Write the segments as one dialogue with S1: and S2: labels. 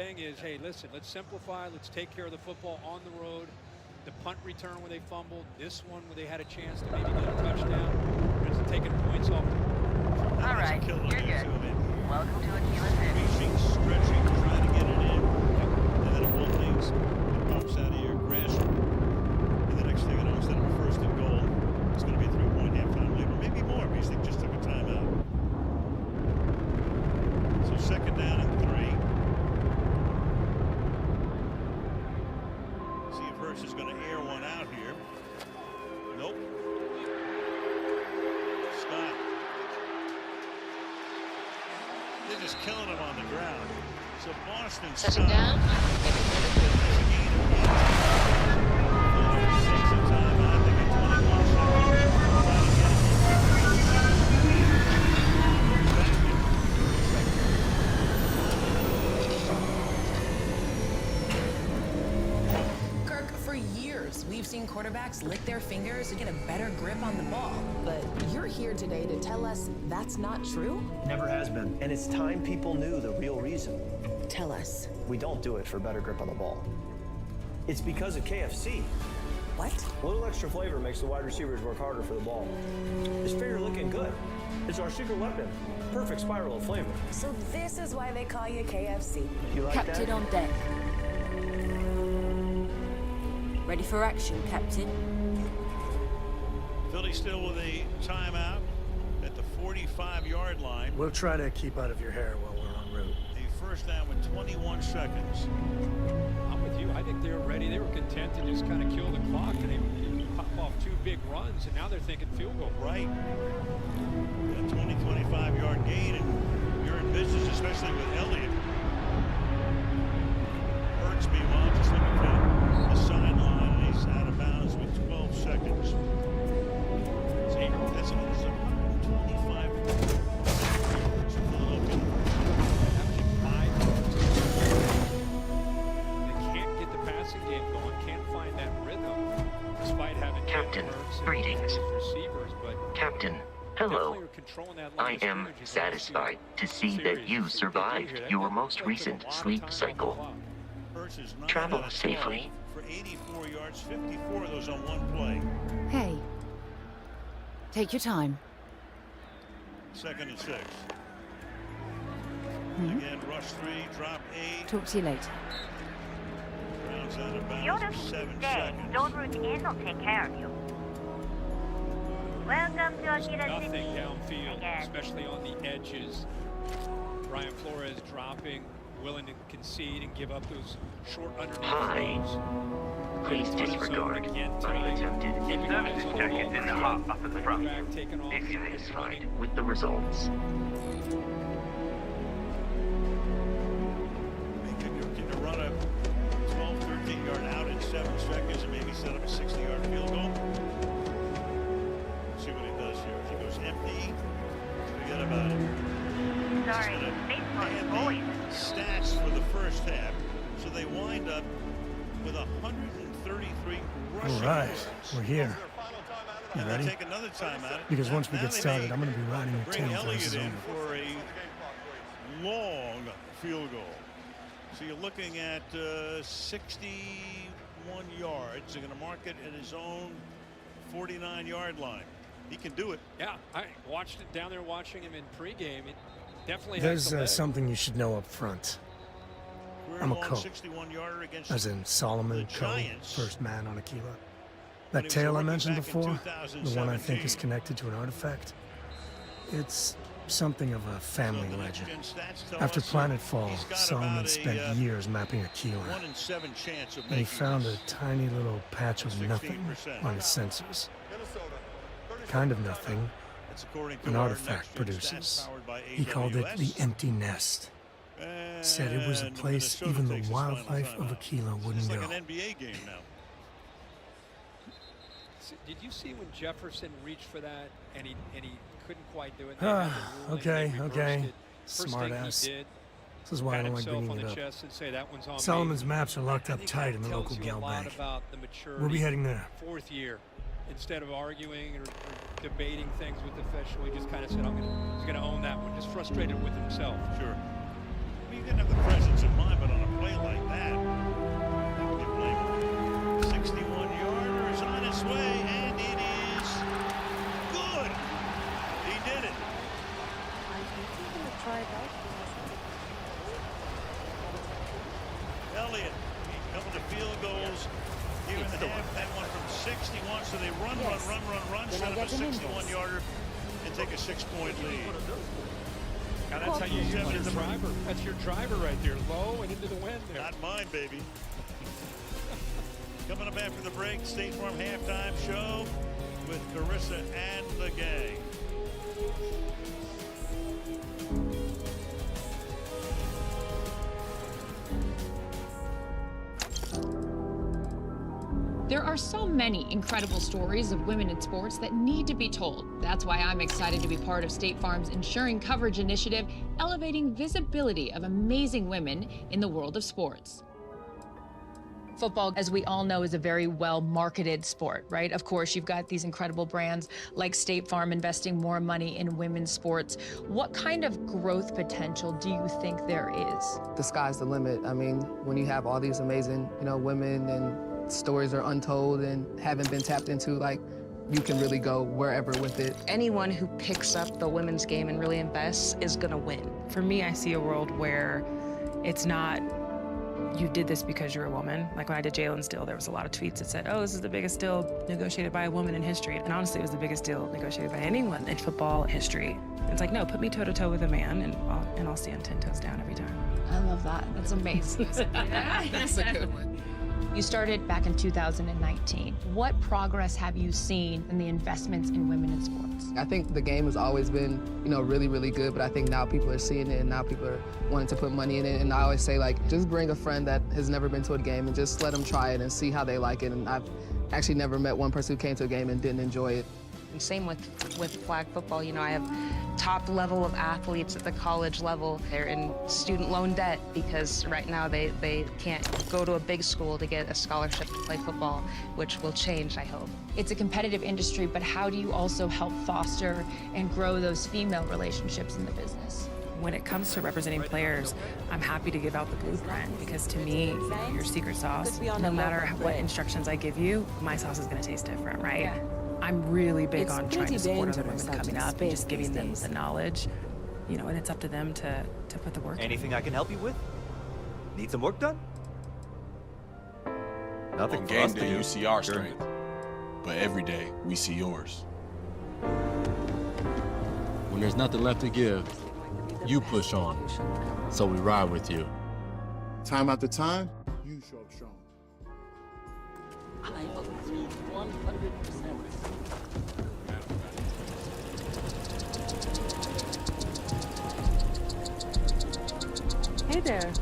S1: Saying is, hey, listen, let's simplify. Let's take care of the football on the road. The punt return where they fumbled. This one where they had a chance to maybe get a touchdown. It's taking points off.
S2: All right, you're good. Welcome to Aquila City.
S3: Reaching, stretching, trying to get it in. And then a ball leaks. It pops out of your grasp. And the next thing you know, instead of a first and goal, it's going to be a 3-point halftime lead. Or maybe more because they just took a timeout. So second down and 3. Is going to air one out here. Nope. Scott. They're just killing him on the ground. So Boston
S4: Set him down.
S3: Takes a time. I think it's 21 seconds.
S5: We've seen quarterbacks lick their fingers to get a better grip on the ball. But you're here today to tell us that's not true?
S6: Never has been. And it's time people knew the real reason.
S5: Tell us.
S6: We don't do it for better grip on the ball. It's because of KFC.
S5: What?
S6: A little extra flavor makes the wide receivers work harder for the ball. His finger looking good. It's our secret weapon. Perfect spiral of flavor.
S5: So this is why they call you KFC.
S6: You like
S7: Captain
S6: that?
S7: on deck. Ready for action, Captain.
S3: Philly still with a timeout at the 45-yard line.
S8: We'll try to keep out of your hair while we're en route.
S3: A first down with 21 seconds.
S1: I'm with you. I think they were ready. They were content to just kind of kill the clock, and they pop off 2 big runs, and now they're thinking field goal.
S3: Right. A 20, 25-yard gain, and you're in business, especially with Elliott. Hurts, meanwhile, just looking for the sideline. He's out of bounds with 12 seconds. See, that's 125.
S1: They can't get the passing game going, can't find that rhythm, despite having
S2: Captain, greetings.
S1: Receivers, but
S2: Captain, hello. I am satisfied to see that you survived your most recent sleep cycle. Travel safely.
S3: For 84 yards, 54 of those on one play.
S7: Hey. Take your time.
S3: Second and 6. Again, rush 3, drop 8.
S7: Talk to you later.
S3: Rounds out of
S9: You're
S3: bounds for 7 seconds.
S9: Don't root in, will take care of you. Welcome to Aquila
S1: nothing
S9: City.
S1: downfield, especially on the edges. Brian Flores dropping, willing to concede and give up those short underneath throws.
S2: Please disregard unattempted and
S9: in the hop up at the front.
S2: Be satisfied with the results.
S3: Can you run a 12, 13-yard out in 7 seconds and maybe set up a 60-yard field goal? See what he does here. If he goes empty, forget about it.
S9: Sorry, baseball is always
S3: stats for the first half, so they wind up with 133 rushing.
S8: All right,
S3: yards.
S8: we're here. You
S3: And
S8: ready?
S3: they take another timeout.
S8: Because once we
S3: Now
S8: get
S3: they
S8: started,
S3: may
S8: I'm going to be riding your
S3: bring
S8: tail till
S3: Elliott
S8: this is
S3: in
S8: over.
S3: for a long field goal. So you're looking at 61 yards. They're going to mark it at his own 49-yard line. He can do it.
S1: Yeah, I watched it down there watching him in pregame. It definitely
S8: There's
S1: has the leg.
S8: something you should know up front. I'm a co.
S3: 61-yarder against
S8: As in Solomon
S3: the
S8: Co,
S3: Giants.
S8: first man on Aquila.
S3: When
S8: That
S3: he was
S8: tail I
S3: rookie
S8: mentioned
S3: back in
S8: before, the one I think
S3: 2017.
S8: is connected to an artifact, it's something of a family
S3: So the
S8: legend.
S3: next-gen stats tell
S8: After
S3: us
S8: Planetfall,
S3: he's got
S8: Solomon
S3: about
S8: spent
S3: a,
S8: years mapping Aquila,
S3: 1 in 7 chance of
S8: and he
S3: making
S8: found a
S3: this.
S8: tiny little patch of nothing
S3: 16%.
S8: on his sensors. Kind of nothing
S3: That's according to
S8: an
S3: our
S8: artifact
S3: next-gen stats
S8: produces.
S3: powered by
S8: He called it the
S3: AWS.
S8: empty nest. Said it was a
S3: And
S8: place
S3: Minnesota
S8: even the
S3: takes his final
S8: wildlife of
S3: timeout.
S8: Aquila wouldn't
S3: It's
S8: go.
S3: like an NBA game now.
S1: Did you see when Jefferson reached for that and he couldn't quite do it? They had the ruling,
S8: Okay,
S1: they reversed
S8: okay.
S1: it. First
S8: Smart
S1: thing he
S8: ass.
S1: did,
S8: This is why I
S1: pat
S8: don't like
S1: himself on
S8: bringing
S1: the
S8: it up.
S1: chest and say that one's on
S8: Solomon's
S1: me.
S8: maps are locked
S1: I
S8: up
S1: think
S8: tight
S1: that
S8: in the
S1: tells
S8: local
S1: you a
S8: gal
S1: lot
S8: bank.
S1: about the maturity.
S8: We'll be heading there.
S1: 4th year. Instead of arguing or debating things with the official, he just kind of said, he's going to own that one. Just frustrated with himself.
S3: Sure. you can have the presence of mind, but on a play like that, how would you blame him? 61-yarder is on its way, and it is good. He did it. Elliott, a couple of field goals here in the half. That one from 61, so they run, set up a 61-yarder and take a 6-point lead.
S1: And that's how you use your driver. That's your driver right there, low and into the wind there.
S3: Not mine, baby. Coming up after the break, State Farm halftime show with Carissa and the gang.
S4: There are so many incredible stories of women in sports that need to be told. That's why I'm excited to be part of State Farm's Ensuring Coverage initiative, elevating visibility of amazing women in the world of sports. Football, as we all know, is a very well-marketed sport, right? Of course, you've got these incredible brands like State Farm investing more money in women's sports. What kind of growth potential do you think there is?
S10: The sky's the limit. I mean, when you have all these amazing, women and stories are untold and haven't been tapped into, like, you can really go wherever with it.
S11: Anyone who picks up the women's game and really invests is gonna win.
S12: For me, I see a world where it's not you did this because you're a woman. Like when I did Jalen's deal, there was a lot of tweets that said, oh, this is the biggest deal negotiated by a woman in history. And honestly, it was the biggest deal negotiated by anyone in football history. It's like, no, put me toe-to-toe with a man and I'll stand 10 toes down every time.
S4: I love that. That's amazing. That's a good one. You started back in 2019. What progress have you seen in the investments in women in sports?
S10: I think the game has always been, really, really good, but I think now people are seeing it and now people are wanting to put money in it. And I always say, like, just bring a friend that has never been to a game and just let them try it and see how they like it. And I've actually never met one person who came to a game and didn't enjoy it.
S11: And same with flag football. I have top level of athletes at the college level. They're in student loan debt because right now they can't go to a big school to get a scholarship to play football, which will change, I hope.
S4: It's a competitive industry, but how do you also help foster and grow those female relationships in the business?
S12: When it comes to representing players, I'm happy to give out the blueprint because to me, your secret sauce, no matter what instructions I give you, my sauce is gonna taste different, right? Yeah. I'm really big on trying to support other women coming up and just giving them the knowledge, and it's up to them to put the work in.
S13: Anything I can help you with? Need some work done? Nothing
S14: On
S13: for
S14: game
S13: us to
S14: day,
S13: do.
S14: you see our strength, but every day we see yours.
S15: When there's nothing left to give, you push on. So we ride with you.
S16: Time after time, you show up strong.
S17: I agree 100%.
S12: Hey there.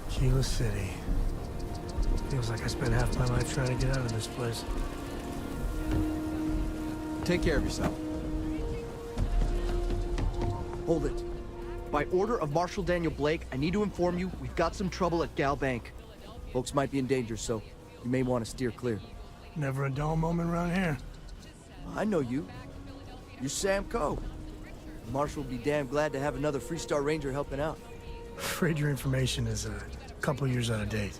S8: Kilo City. Feels like I spent half my life trying to get out of this place.
S13: Take care of yourself.
S18: Hold it. By order of Marshal Daniel Blake, I need to inform you we've got some trouble at Gal Bank. Folks might be in danger, so you may want to steer clear.
S8: Never a dull moment around here.
S18: I know you. You're Sam Coe. The Marshal will be damn glad to have another Freestar Ranger helping out.
S8: Afraid your information is a couple years out of date.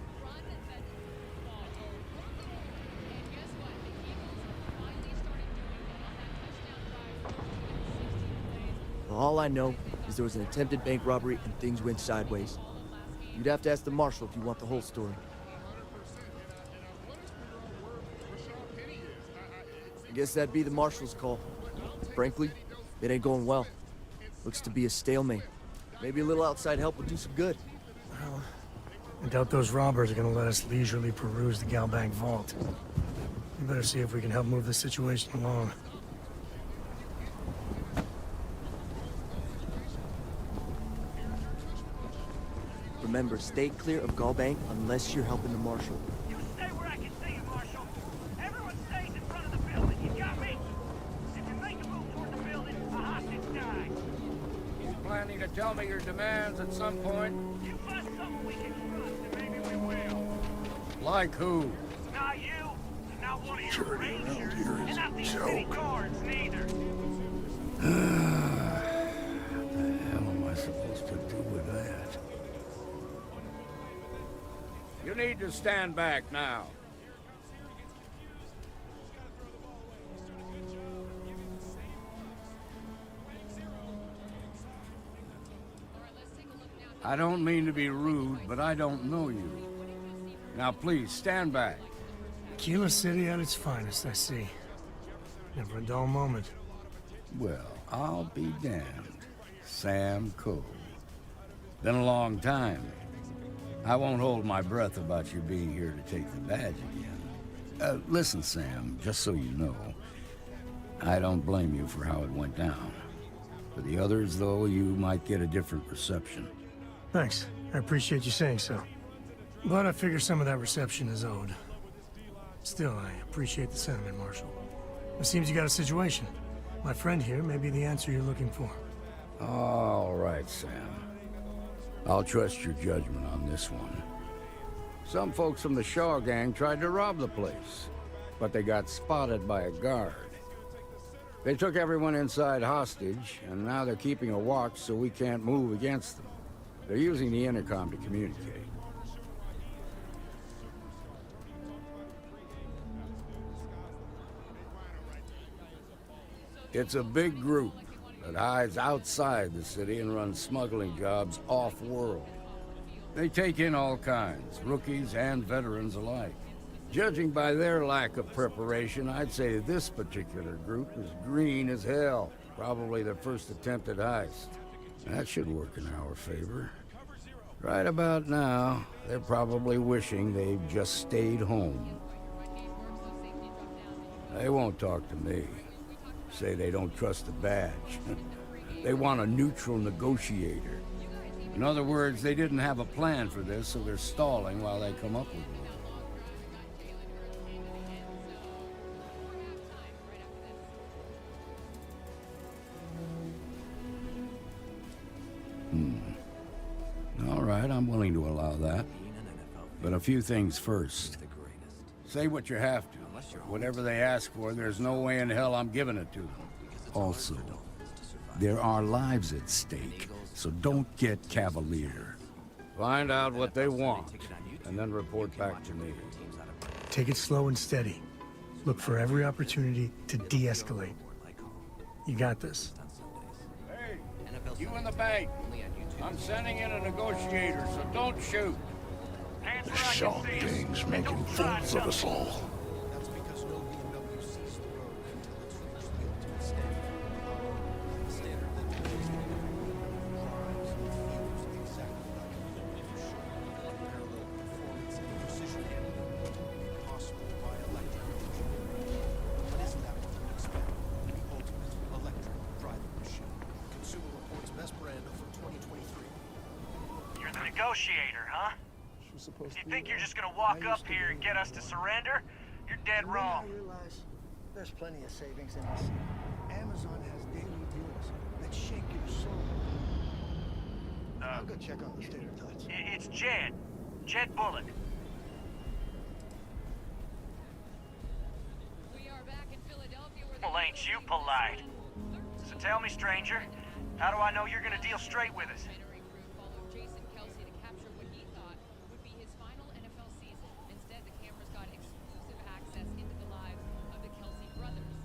S18: Well, all I know is there was an attempted bank robbery and things went sideways. You'd have to ask the Marshal if you want the whole story. I guess that'd be the Marshal's call. Frankly, it ain't going well. Looks to be a stalemate. Maybe a little outside help would do some good.
S8: Well, I doubt those robbers are gonna let us leisurely peruse the Gal Bank vault. We better see if we can help move the situation along.
S18: Remember, stay clear of Gal Bank unless you're helping the Marshal.
S17: You stay where I can see you, Marshal. Everyone stays in front of the building. You got me? If you make a move toward the building, a hostage dies.
S19: He's planning to tell me your demands at some point.
S17: You bust something we can trust, and maybe we will.
S19: Like who?
S17: Not you. Not one of your rangers. And not these city guards, neither.
S19: to stand back now. I don't mean to be rude, but I don't know you. Now please, stand back.
S8: Kilo City at its finest, I see. Never a dull moment.
S19: Well, I'll be damned. Sam Cole. Been a long time. I won't hold my breath about you being here to take the badge again. Listen, Sam, just so you know, I don't blame you for how it went down. For the others, though, you might get a different reception.
S8: Thanks. I appreciate you saying so. But I figure some of that reception is owed. Still, I appreciate the sentiment, Marshal. It seems you got a situation. My friend here may be the answer you're looking for.
S19: All right, Sam. I'll trust your judgment on this one. Some folks from the Shaw gang tried to rob the place, but they got spotted by a guard. They took everyone inside hostage, and now they're keeping a watch so we can't move against them. They're using the intercom to communicate. It's a big group that hides outside the city and runs smuggling jobs off-world. They take in all kinds, rookies and veterans alike. Judging by their lack of preparation, I'd say this particular group is green as hell. Probably their first attempt at heist. That should work in our favor. Right about now, they're probably wishing they've just stayed home. They won't talk to me. Say they don't trust the badge. They want a neutral negotiator. In other words, they didn't have a plan for this, so they're stalling while they come up with one. All right, I'm willing to allow that. But a few things first. Say what you have to. Whatever they ask for, there's no way in hell I'm giving it to them. Also, there are lives at stake, so don't get cavalier. Find out what they want, and then report back to me.
S8: Take it slow and steady. Look for every opportunity to de-escalate. You got this.
S19: Hey, you in the bank. I'm sending in a negotiator, so don't shoot.
S14: The Shaw gang's making fools of us all.
S17: Negotiator, huh? You think you're just gonna walk up here and get us to surrender? You're dead wrong.
S20: I realize there's plenty of savings in this. Amazon has daily deals that shake your soul. I'll go check on the state of touch.
S17: It's Jed. Jed Bullock. Well, ain't you polite? So tell me, stranger, how do I know you're gonna deal straight with us?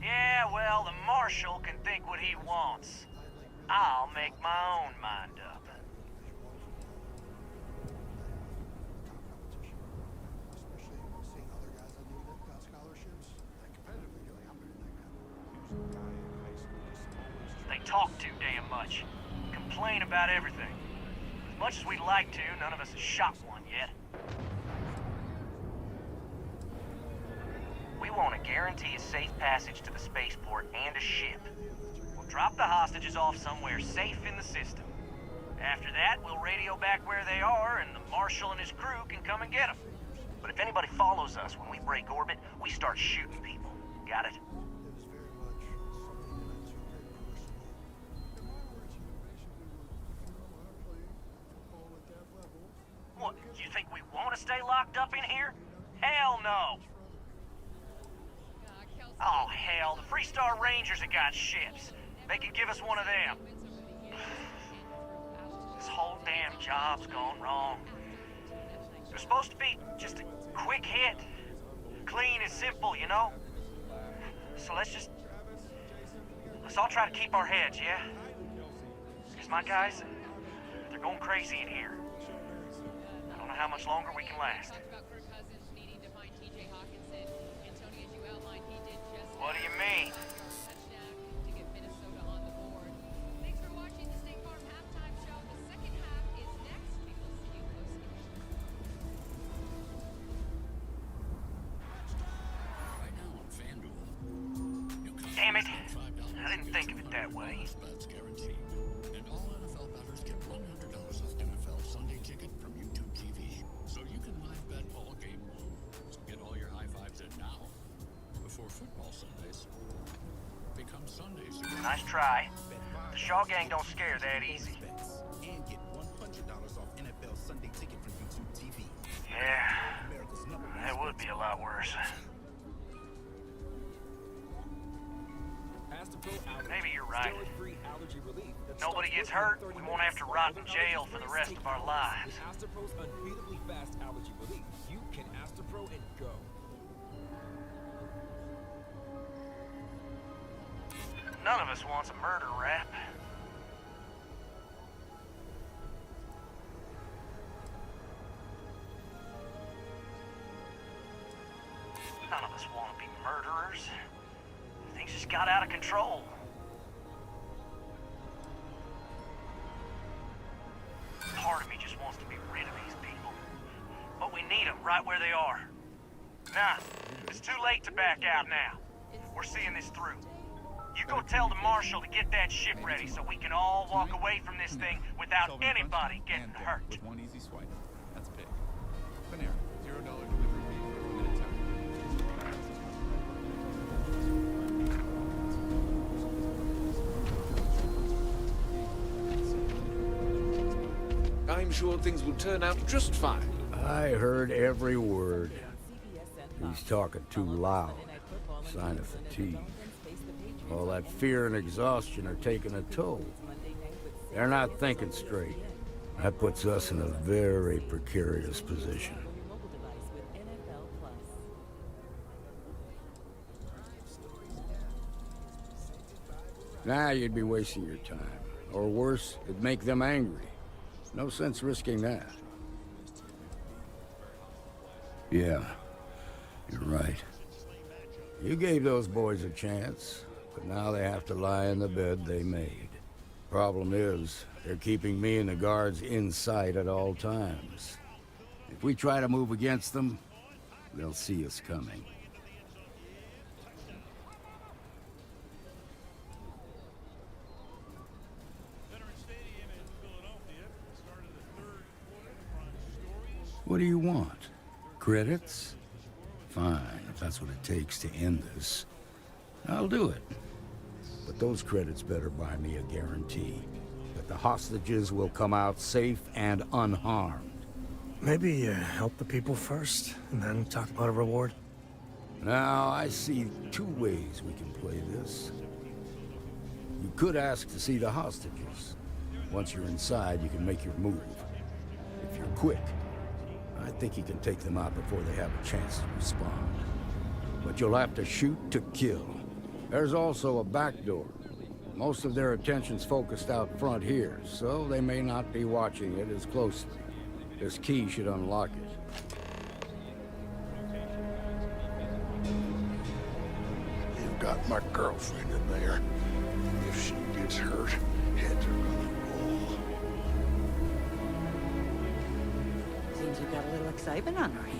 S17: Yeah, well, the Marshal can think what he wants. I'll make my own mind up. They talk too damn much. Complain about everything. As much as we'd like to, none of us has shot one yet. We want to guarantee a safe passage to the spaceport and a ship. We'll drop the hostages off somewhere safe in the system. After that, we'll radio back where they are, and the Marshal and his crew can come and get them. But if anybody follows us when we break orbit, we start shooting people. Got it? What, you think we want to stay locked up in here? Hell no! Oh, hell, the Freestar Rangers have got ships. They can give us one of them. This whole damn job's gone wrong. It was supposed to be just a quick hit. Clean and simple, you know? So let's all try to keep our heads, yeah? Because my guys, they're going crazy in here. I don't know how much longer we can last. What do you mean? Damn it. I didn't think of it that way.
S21: And all NFL bettors get $100 off NFL Sunday Ticket from YouTube TV. So you can live bet all game long. So get all your high fives in now. Before football Sundays become Sundays.
S17: Nice try. The Shaw gang don't scare that easy.
S21: And get $100 off NFL Sunday Ticket from YouTube TV.
S17: Yeah, that would be a lot worse. Maybe you're right. Nobody gets hurt, we won't have to rot in jail for the rest of our lives.
S22: Astapro's unbeatably fast allergy relief. You can Astapro and go.
S17: None of us wants a murder rap. None of us want to be murderers. Things just got out of control. Part of me just wants to be rid of these people. But we need them right where they are. Nah, it's too late to back out now. We're seeing this through. You go tell the marshal to get that ship ready so we can all walk away from this thing without anybody getting hurt.
S23: With one easy swipe. That's big. Panera, $0 delivery fee for a minute time.
S24: I'm sure things will turn out just fine.
S19: I heard every word. He's talking too loud. Sign of fatigue. All that fear and exhaustion are taking a toll. They're not thinking straight. That puts us in a very precarious position. Nah, you'd be wasting your time. Or worse, it'd make them angry. No sense risking that. Yeah, you're right. You gave those boys a chance, but now they have to lie in the bed they made. Problem is, they're keeping me and the guards in sight at all times. If we try to move against them, they'll see us coming. What do you want? Credits? Fine, if that's what it takes to end this. I'll do it. But those credits better buy me a guarantee that the hostages will come out safe and unharmed.
S8: Maybe help the people first, and then talk about a reward?
S19: Now, I see two ways we can play this. You could ask to see the hostages. Once you're inside, you can make your move. If you're quick, I think you can take them out before they have a chance to respond. But you'll have to shoot to kill. There's also a back door. Most of their attention's focused out front here, so they may not be watching it as closely. This key should unlock it.
S25: You've got my girlfriend in there. If she gets hurt, heads are gonna roll.
S7: Seems we've got a little excitement on our hands.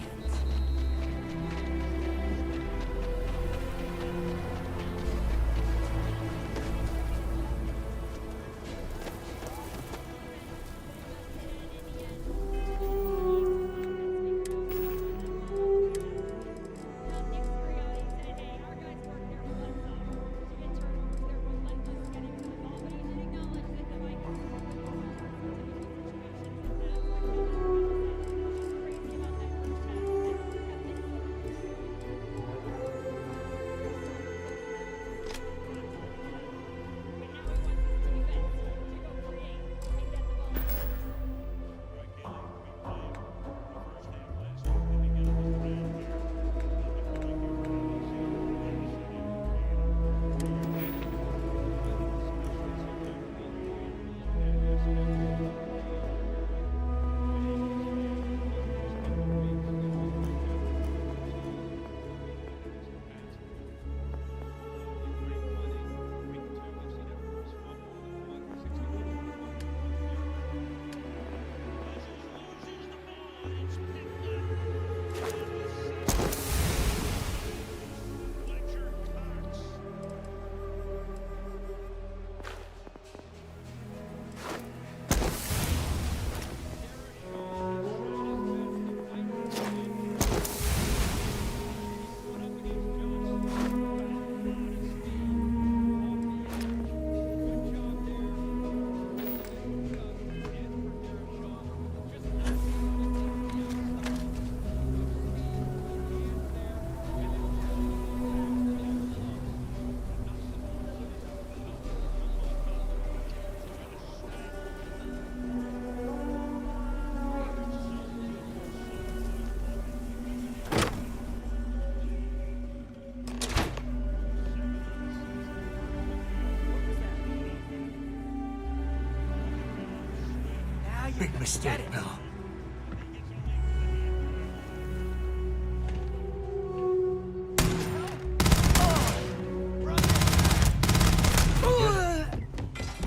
S8: Big mistake, pal.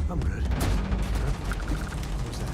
S8: I'm good. What was that?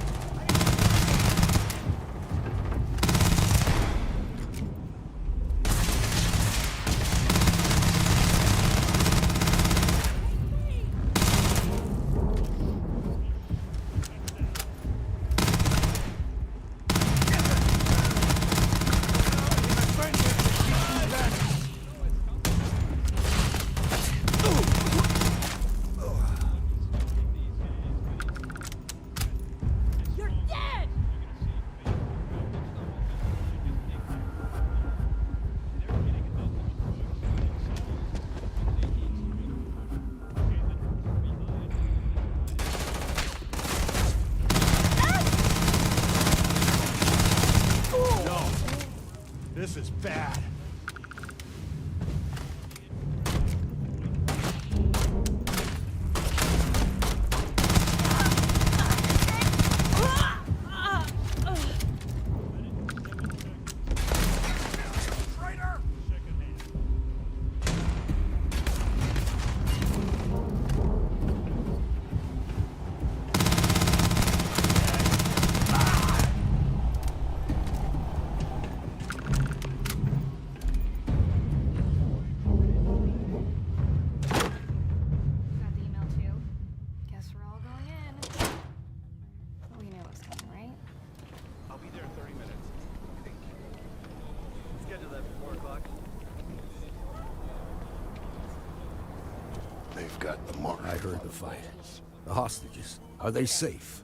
S20: This is bad.
S25: They've got the mark.
S19: I heard the fight. The hostages, are they safe?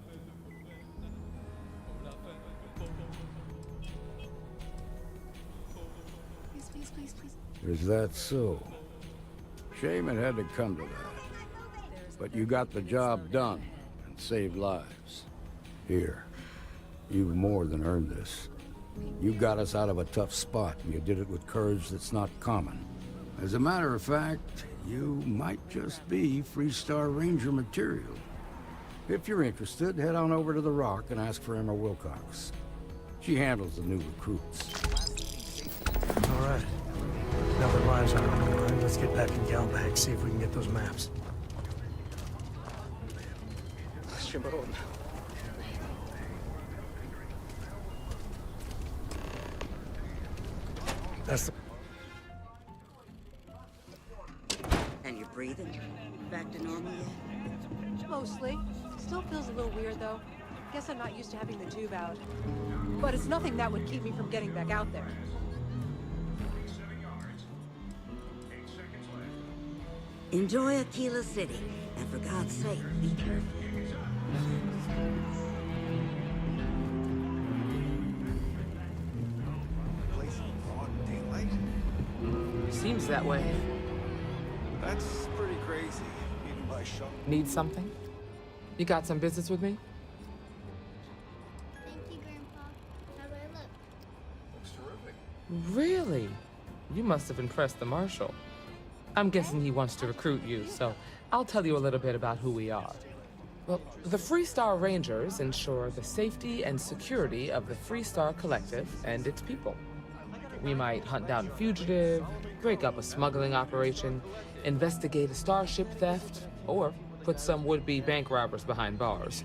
S19: Is that so? Shame it had to come to that. But you got the job done and saved lives. Here, you've more than earned this. You got us out of a tough spot, and you did it with courage that's not common. As a matter of fact, you might just be Freestar Ranger material. If you're interested, head on over to the Rock and ask for Emma Wilcox. She handles the new recruits.
S8: All right. Now that lives are on the line, let's get back in Galbank, see if we can get those maps. That's the...
S7: And you're breathing? Back to normal yet?
S1: Mostly. Still feels a little weird, though. Guess I'm not used to having the tube out. But it's nothing that would keep me from getting back out there.
S7: Enjoy Aquila City. And for God's sake, be careful.
S2: Seems that way.
S23: That's pretty crazy, even by shuttle.
S2: Need something? You got some business with me?
S5: Thank you, Grandpa. How do I look?
S23: Looks terrific.
S2: Really? You must have impressed the Marshal. I'm guessing he wants to recruit you, so I'll tell you a little bit about who we are. Well, the Freestar Rangers ensure the safety and security of the Freestar Collective and its people. We might hunt down a fugitive, break up a smuggling operation, investigate a starship theft, or put some would-be bank robbers behind bars.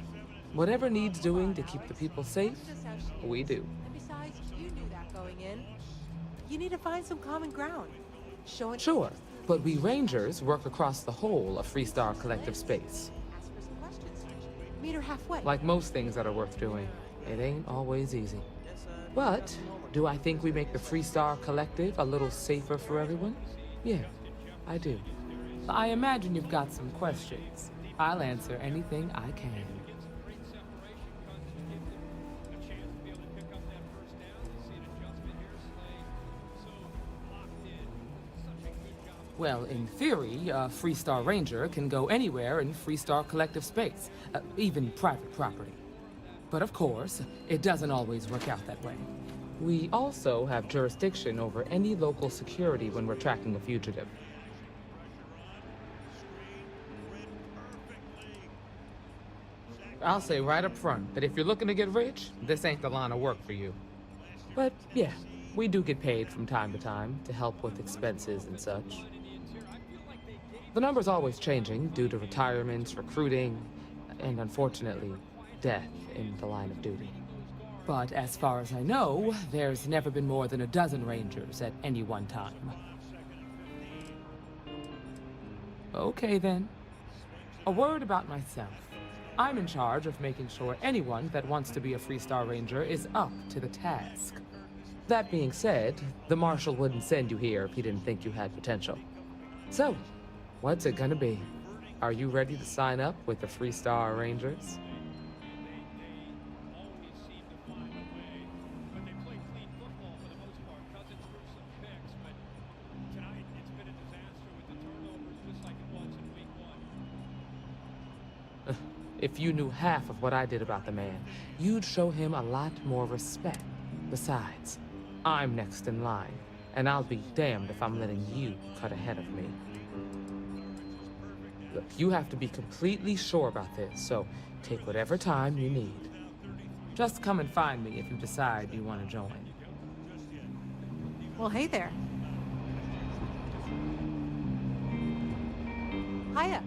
S2: Whatever needs doing to keep the people safe, we do.
S1: And besides, you knew that going in. You need to find some common ground.
S2: Sure, but we Rangers work across the whole of Freestar Collective space.
S1: Ask for some questions. Meet her halfway.
S2: Like most things that are worth doing, it ain't always easy. But do I think we make the Freestar Collective a little safer for everyone? Yeah, I do. I imagine you've got some questions. I'll answer anything I can. Well, in theory, a Freestar Ranger can go anywhere in Freestar Collective space, even private property. But of course, it doesn't always work out that way. We also have jurisdiction over any local security when we're tracking a fugitive. I'll say right up front that if you're looking to get rich, this ain't the line of work for you. But yeah, we do get paid from time to time to help with expenses and such. The number's always changing due to retirements, recruiting, and unfortunately, death in the line of duty. But as far as I know, there's never been more than a dozen Rangers at any one time. Okay then. A word about myself. I'm in charge of making sure anyone that wants to be a Freestar Ranger is up to the task. That being said, the Marshal wouldn't send you here if he didn't think you had potential. So, what's it gonna be? Are you ready to sign up with the Freestar Rangers? If you knew half of what I did about the man, you'd show him a lot more respect. Besides, I'm next in line, and I'll be damned if I'm letting you cut ahead of me. Look, you have to be completely sure about this, so take whatever time you need. Just come and find me if you decide you want to join.
S1: Well, hey there. Hiya.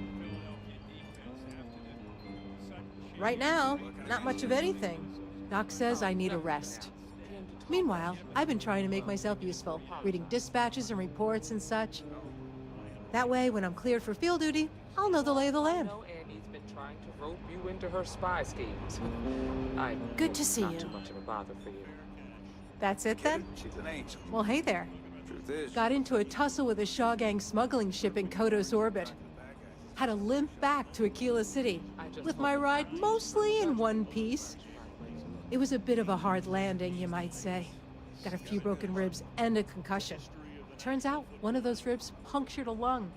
S1: Right now, not much of anything. Doc says I need a rest. Meanwhile, I've been trying to make myself useful, reading dispatches and reports and such. That way, when I'm cleared for field duty, I'll know the lay of the land.
S2: Annie's been trying to rope you into her spy schemes.
S1: Good to see
S2: not
S1: you.
S2: too much of a bother for you.
S1: That's it then?
S13: She's an angel.
S1: Well, hey there.
S13: Truth is,
S1: Got into a tussle with a Shaw Gang smuggling ship in Kodos orbit. Had to limp back to Aquila City, with my ride mostly in one piece. It was a bit of a hard landing, you might say. Got a few broken ribs and a concussion. Turns out one of those ribs punctured a lung.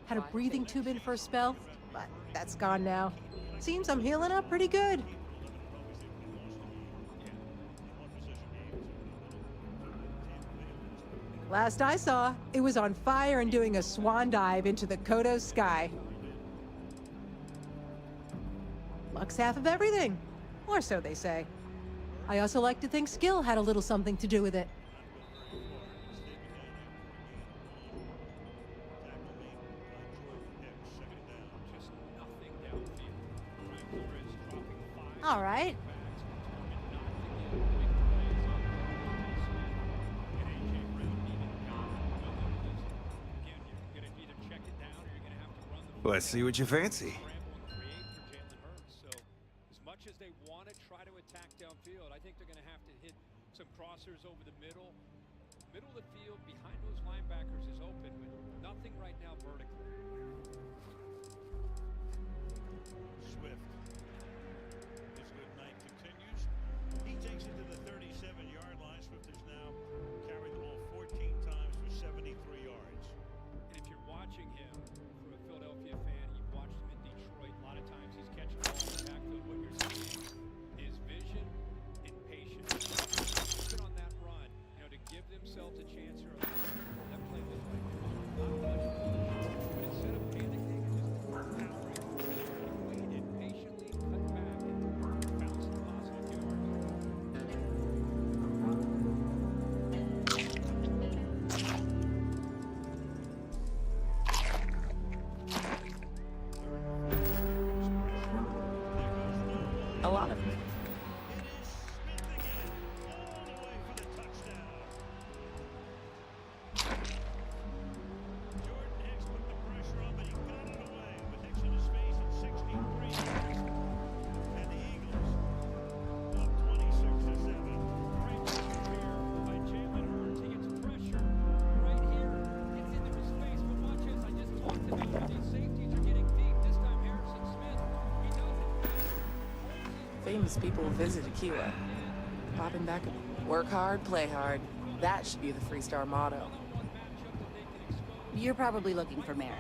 S1: Had a breathing tube in for a spell, but that's gone now. Seems I'm healing up pretty good. Last I saw, it was on fire and doing a swan dive into the Kodos sky. Luck's half of everything. Or so they say. I also like to think skill had a little something to do with it. All right.
S13: let's see what you fancy.
S3: As much as they want to try to attack downfield, I think they're going to have to hit some crossers over the middle. Middle of the field, behind those linebackers is open, but nothing right now vertical.
S6: Swift. His good night continues. He takes it to the 37-yard line. Swift has now carried the ball 14 times for 73 yards.
S3: And if you're watching him from a Philadelphia fan, you've watched him in Detroit, a lot of times he's catching the ball in the backfield. What you're seeing is vision and patience. Even on that run, to give themselves a chance here. That play was like not much, but instead of panicking and just powering, he waited patiently, cut back, and found some positive yards.
S2: A lot of
S9: Famous people visit Aquila. Popping back and work hard, play hard. That should be the Freestar motto.
S7: You're probably looking for Mary.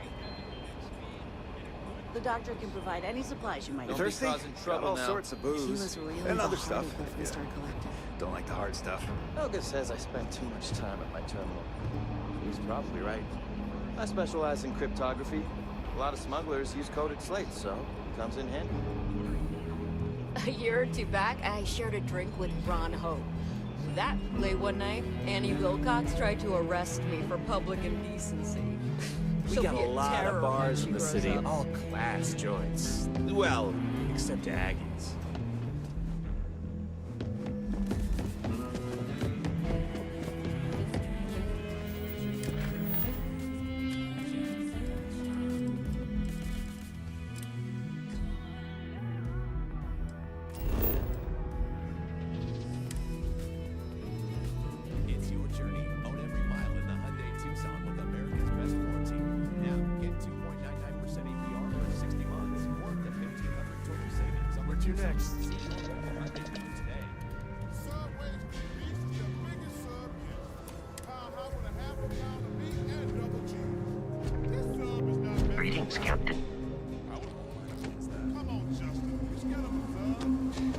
S7: The doctor can provide any supplies you might need.
S13: Thirsty? Got all sorts of booze
S9: He was really
S13: and
S9: the
S13: other
S9: heart
S13: stuff.
S9: of the Freestar Collective.
S13: Don't like the hard stuff.
S10: Helga says I spend too much time at my terminal. He's probably right. I specialize in cryptography. A lot of smugglers use coded slates, so it comes in handy.
S4: A year or two back, I shared a drink with Ron Ho. That late one night, Annie Wilcox tried to arrest me for public indecency.
S10: We
S4: She'll
S10: got
S4: be
S10: a lot of
S4: terror when
S10: bars
S4: she
S10: in the
S4: grows
S10: city,
S4: up.
S10: all class joints. Well, except Aggie's.
S23: It's your journey. Own every mile in the Hyundai Tucson with America's best warranty. Now, get 2.99% APR for 60 months, or up to $1,500 total savings.
S8: Where to next?
S17: Greetings, Captain.
S25: Come on, Justin. Just get him a sub.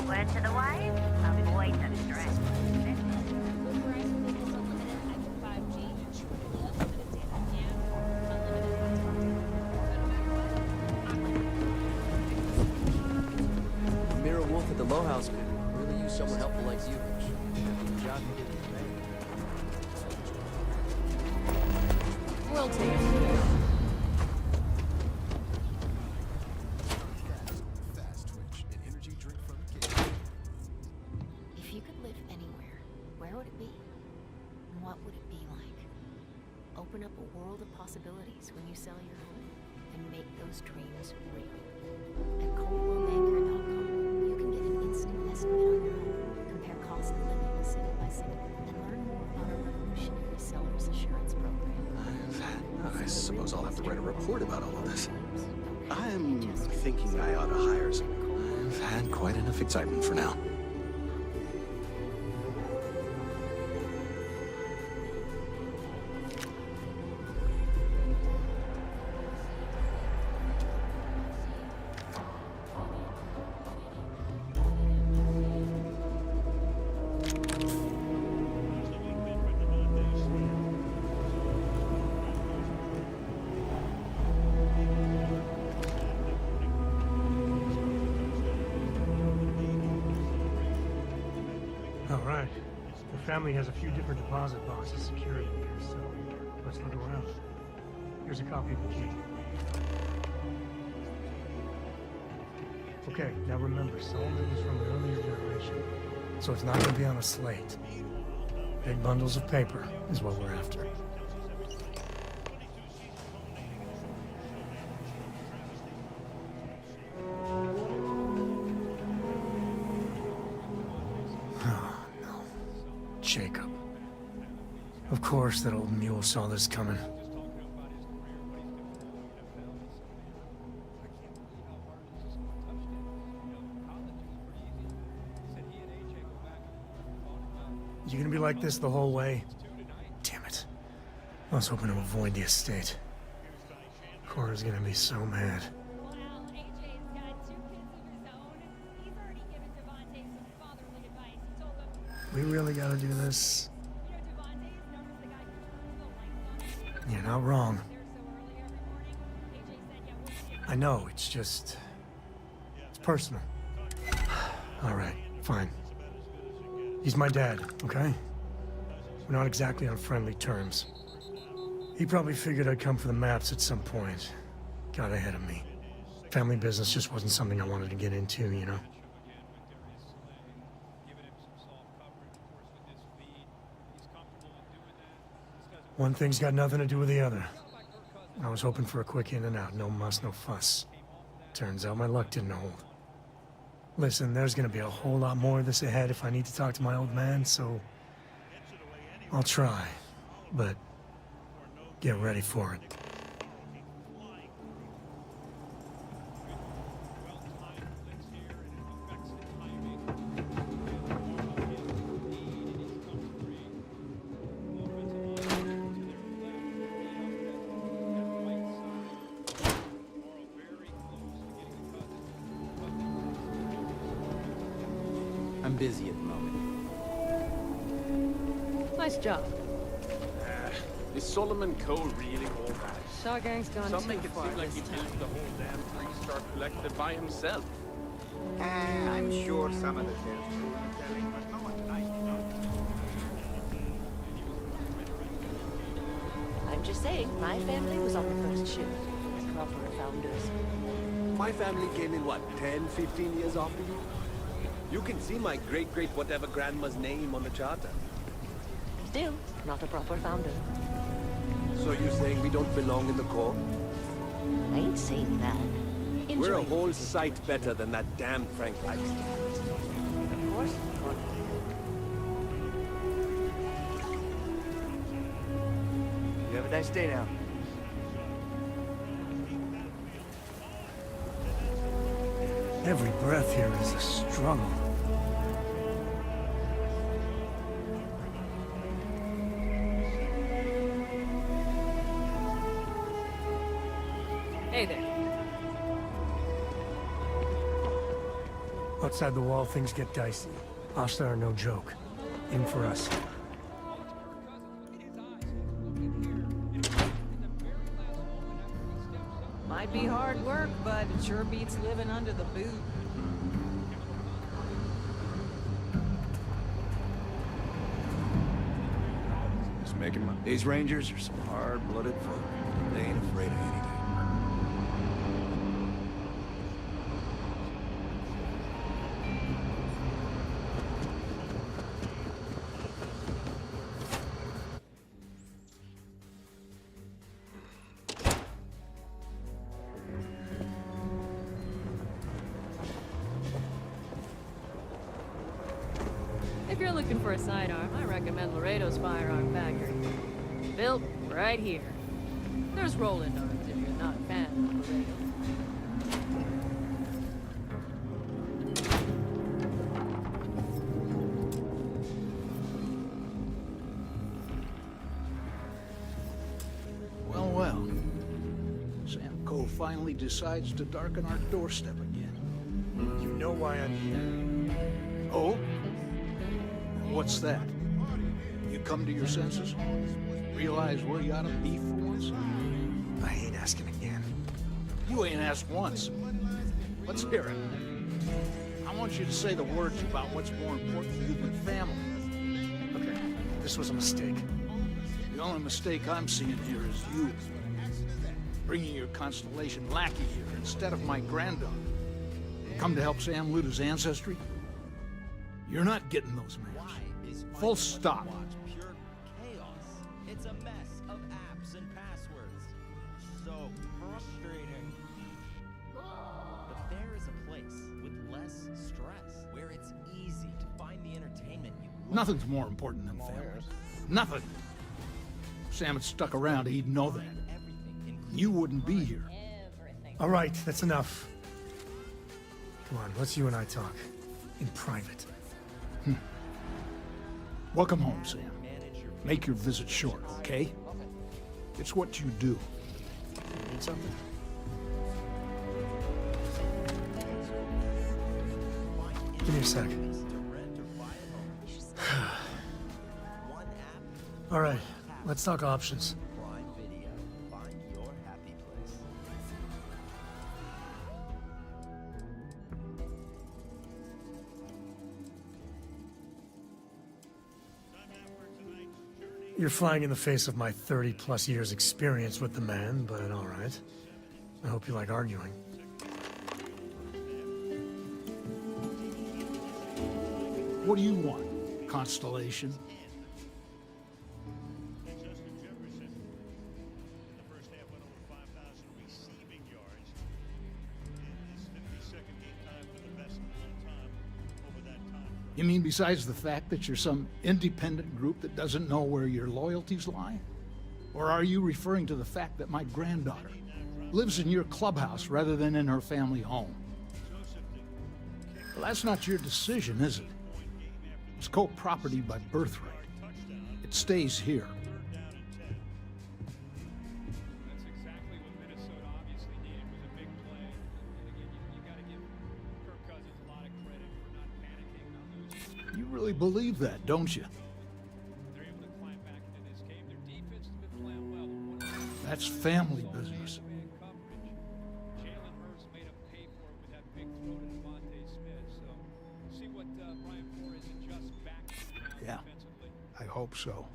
S11: Word to the wise, avoid the stress.
S18: Mira Wolf at the Low House could really use someone helpful like you. John can get his name.
S4: We'll take it from here.
S23: Fast Twitch, an energy drink from Kid.
S12: If you could live anywhere, where would it be? And what would it be like? Open up a world of possibilities when you sell your home and make those dreams real. At ColdwellBanker.com, you can get an instant estimate on your home, compare cost of living city by city, and learn more about our revolutionary seller's assurance program.
S13: I suppose I'll have to write a report about all of this. I'm thinking I ought to hire some. I've had quite enough excitement for now.
S8: All right. The family has a few different deposit boxes secured in here, so let's look around. Here's a copy of the key. Okay, now remember, some of it was from an earlier generation, so it's not going to be on a slate. Big bundles of paper is what we're after. Oh, no. Jacob. Of course that old mule saw this coming. You gonna be like this the whole way? Damn it. I was hoping to avoid the estate. Cora's gonna be so mad. We really gotta do this? You're not wrong. I know, it's just... it's personal. All right, fine. He's my dad, okay? We're not exactly on friendly terms. He probably figured I'd come for the maps at some point. Got ahead of me. Family business just wasn't something I wanted to get into, you know? One thing's got nothing to do with the other. I was hoping for a quick in and out, no muss, no fuss. Turns out my luck didn't hold. Listen, there's gonna be a whole lot more of this ahead if I need to talk to my old man, so... I'll try, but... get ready for it.
S10: I'm busy at the moment.
S4: Nice job.
S10: Is Solomon Cole really all that?
S4: Shaw Gang's gone
S10: Some
S4: too
S10: make it
S4: far
S10: seem like he
S4: this
S10: built
S4: time.
S10: the whole damn three-star collective by himself.
S14: I'm sure some of the tales true in the telling, but no one's nice enough.
S12: I'm just saying, my family was on the first ship. Proper founders.
S15: My family came in, what, 10, 15 years after you? You can see my great-great-whatever grandma's name on the charter.
S12: Still, not a proper founder.
S15: So you're saying we don't belong in the Corps?
S12: I ain't saying that.
S15: We're a
S12: Enjoy.
S15: whole sight better than that damn Frank likes.
S12: Of course.
S18: You have a nice day now.
S8: Every breath here is a struggle.
S4: Hey there.
S8: Outside the wall, things get dicey. Hostile are no joke. In for us.
S4: Might be hard work, but it sure beats living under the boot.
S13: Just making my...
S18: These Rangers are some hard-blooded folk. They ain't afraid of anything.
S4: If you're looking for a sidearm, I recommend Laredo's Firearm Factory. Built right here. There's Roland arms if you're not a fan of Laredo.
S6: Well, well. Sam Cole finally decides to darken our doorstep again.
S8: You know why I'm here.
S6: Oh? What's that? You come to your senses? Realize where you ought to be for once?
S8: I hate asking again.
S6: You ain't asked once. Let's hear it. I want you to say the words about what's more important to you than family.
S8: Okay, this was a mistake.
S6: The only mistake I'm seeing here is you. Bringing your Constellation lackey here instead of my granddaughter. Come to help Sam loot his ancestry? You're not getting those maps. Full stop.
S10: Pure chaos. It's a mess of apps and passwords. So frustrating. But there is a place with less stress, where it's easy to find the entertainment you love.
S6: Nothing's more important than family. Nothing. If Sam had stuck around, he'd know that. You wouldn't be here.
S8: All right, that's enough. Come on, let's you and I talk. In private.
S6: Welcome home, Sam. Make your visit short, okay? It's what you do.
S8: Need something? Give me a sec. All right, let's talk options.
S10: Prime Video. Find your happy place.
S8: You're flying in the face of my 30-plus years experience with the man, but all right. I hope you like arguing.
S6: What do you want, Constellation? You mean besides the fact that you're some independent group that doesn't know where your loyalties lie? Or are you referring to the fact that my granddaughter lives in your clubhouse rather than in her family home? Well, that's not your decision, is it? It's co-property by birthright. It stays here.
S3: That's exactly what Minnesota obviously needed, was a big play. And again, you got to give Kirk Cousins a lot of credit for not panicking, not losing.
S16: really believe that, don't you?
S3: They're able to climb back into this cave. Their defense has been playing well.
S16: That's family business.
S3: Jalen Hurts made him pay for it with that big throw to Devontae Smith. So, see what Brian Flores adjusts back to now
S16: Yeah,
S3: defensively.
S16: I hope so.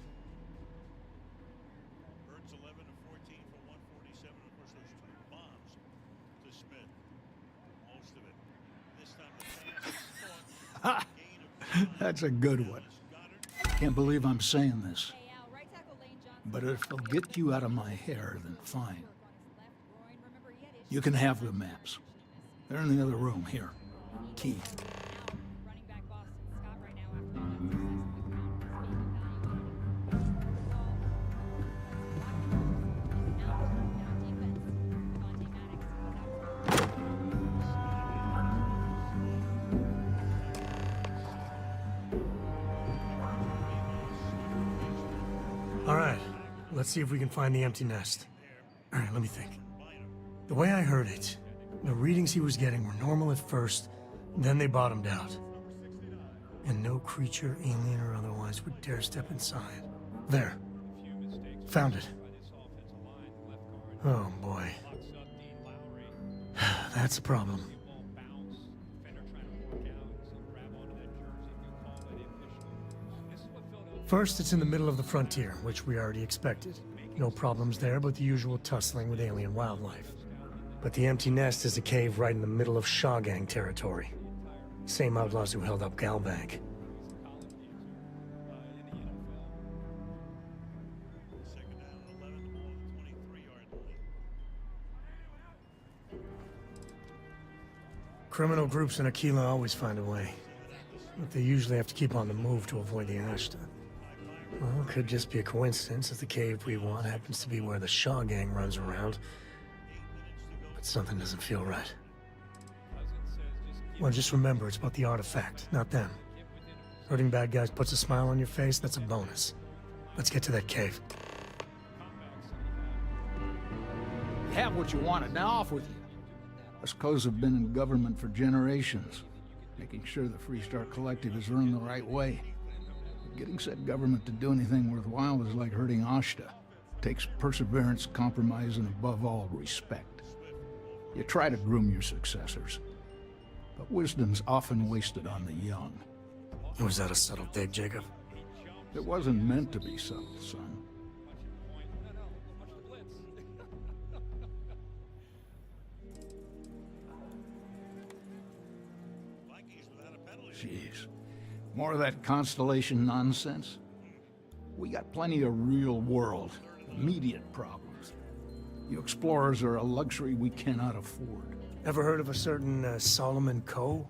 S6: Hurts 11 of 14 for 147. Of course, those two bombs to Smith. Most of it. This time the pass is caught.
S16: That's a good one. Can't believe I'm saying this. But if it'll get you out of my hair, then fine. You can have the maps. They're in the other room, here. Key.
S8: All right, let's see if we can find the empty nest. All right, let me think. The way I heard it, the readings he was getting were normal at first, then they bottomed out. And no creature, alien or otherwise, would dare step inside. There. Found it. Oh boy. That's a problem. First, it's in the middle of the frontier, which we already expected. No problems there, but the usual tussling with alien wildlife. But the empty nest is a cave right in the middle of Shaw Gang territory. Same outlaws who held up Galbank. Criminal groups in Aquila always find a way. But they usually have to keep on the move to avoid the Ashta. Well, it could just be a coincidence that the cave we want happens to be where the Shaw Gang runs around. But something doesn't feel right. Well, just remember, it's about the artifact, not them. Hurting bad guys puts a smile on your face, that's a bonus. Let's get to that cave.
S16: You have what you wanted, now off with you. Us co's have been in government for generations, making sure the Freestar Collective is run the right way. Getting said government to do anything worthwhile is like hurting Ashta. Takes perseverance, compromise, and above all, respect. You try to groom your successors, but wisdom's often wasted on the young.
S8: Was that a subtle dig, Jacob?
S16: It wasn't meant to be subtle, son. Jeez. More of that Constellation nonsense? We got plenty of real-world, immediate problems. You explorers are a luxury we cannot afford.
S8: Ever heard of a certain Solomon Coe?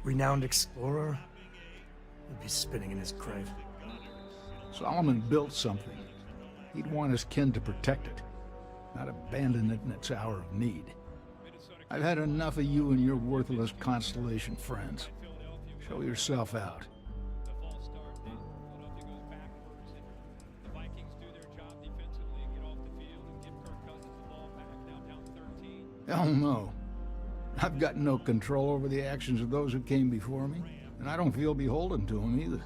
S8: Renowned explorer? He'd be spinning in his grave.
S16: Solomon built something. He'd want his kin to protect it, not abandon it in its hour of need. I've had enough of you and your worthless Constellation friends. Show yourself out. Hell no. I've got no control over the actions of those who came before me, and I don't feel beholden to them either.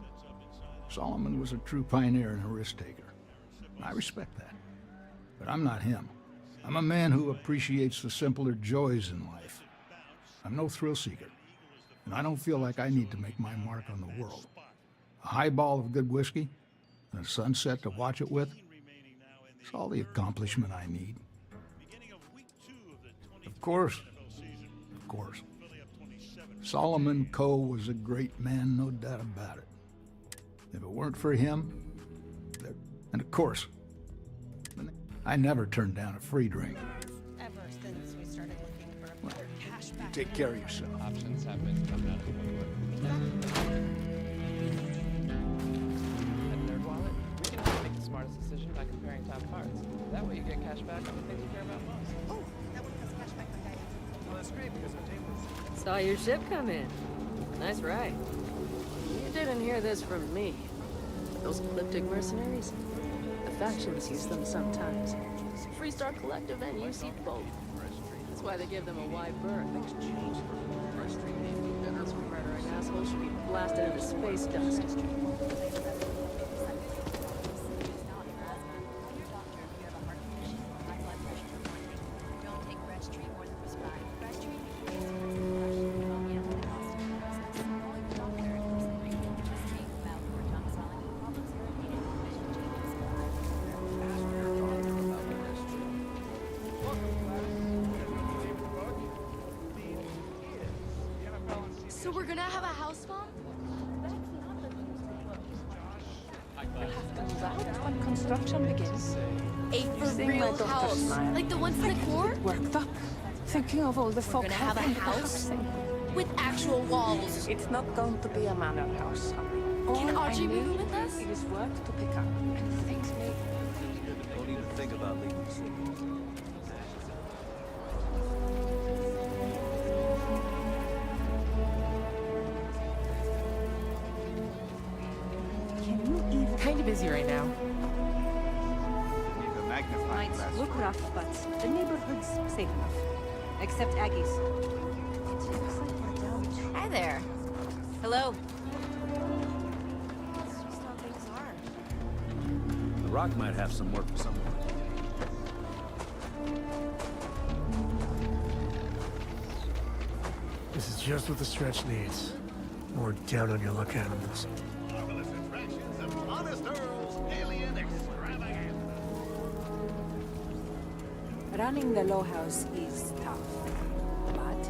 S16: Solomon was a true pioneer and a risk-taker. I respect that. But I'm not him. I'm a man who appreciates the simpler joys in life. I'm no thrill-seeker, and I don't feel like I need to make my mark on the world. A highball of good whiskey, and a sunset to watch it with, it's all the accomplishment I need. Of course. Solomon Coe was a great man, no doubt about it. If it weren't for him, and of course, I never turned down a free drink.
S20: Ever since we started looking for a better cashback.
S16: You take care of yourself.
S2: Options have been coming out of the woodwork. That third wallet, we can help make the smartest decision by comparing top cards. That way you get cash back on the things you care about most.
S20: Oh, that one has cashback for Diane.
S3: Well, that's great because our tables.
S4: Saw your ship come in. Nice ride. You didn't hear this from me. But those ecliptic mercenaries, the factions use them sometimes. Freestar Collective and UC both. That's why they give them a wide berth.
S13: Things change for frustrating better.
S4: Those murdering assholes should be blasted into space dust.
S5: So we're gonna have a house bomb?
S19: We'll have to move out when construction begins.
S5: A for real house? Like the ones in the core?
S19: Worked up. Thinking of all the folk
S5: gonna have a
S19: helping with the
S5: house?
S19: housing.
S5: With actual walls?
S19: It's not going to be a manor house, honey.
S5: Can
S19: All I
S5: Audrey move
S19: need
S5: in with us?
S19: is work to pick up, and things may...
S10: Don't even think about leaving the city.
S9: Kinda busy right now.
S14: Need a magnifying
S21: Might
S14: glass.
S21: look rough, but the neighborhood's safe enough. Except Aggie's. It looks like we're down to...
S5: Hi there. Hello.
S21: That's just how things are.
S10: The Rock might have some work for someone.
S8: This is just what the stretch needs. More down on your luck animals.
S25: Marvelous attractions of Honest Earl's Alien Extravaganza.
S21: Running the low house is tough. But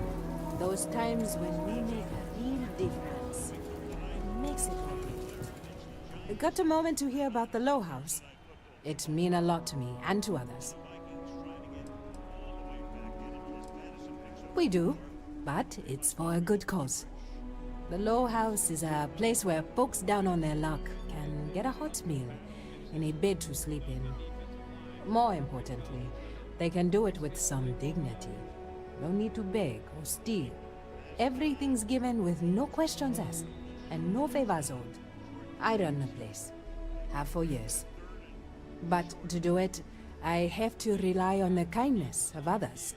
S21: those times when we make a real difference, it makes it worth it. Got a moment to hear about the low house? It mean a lot to me and to others. We do, but it's for a good cause. The Low House is a place where folks down on their luck can get a hot meal and a bed to sleep in. More importantly, they can do it with some dignity. No need to beg or steal. Everything's given with no questions asked and no favors owed. I run the place. Have for years. But to do it, I have to rely on the kindness of others.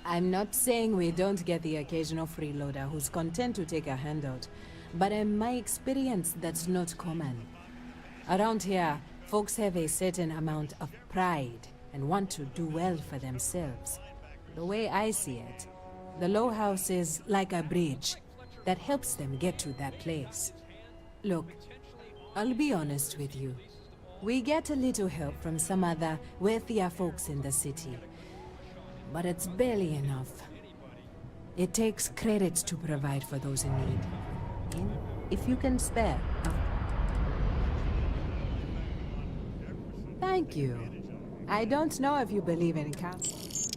S21: I'm not saying we don't get the occasional freeloader who's content to take a handout, but in my experience, that's not common. Around here, folks have a certain amount of pride and want to do well for themselves. The way I see it, the Low House is like a bridge that helps them get to that place. Look, I'll be honest with you. We get a little help from some other wealthier folks in the city. But it's barely enough. It takes credits to provide for those in need. And if you can spare. Thank you. I don't know if you believe in counts.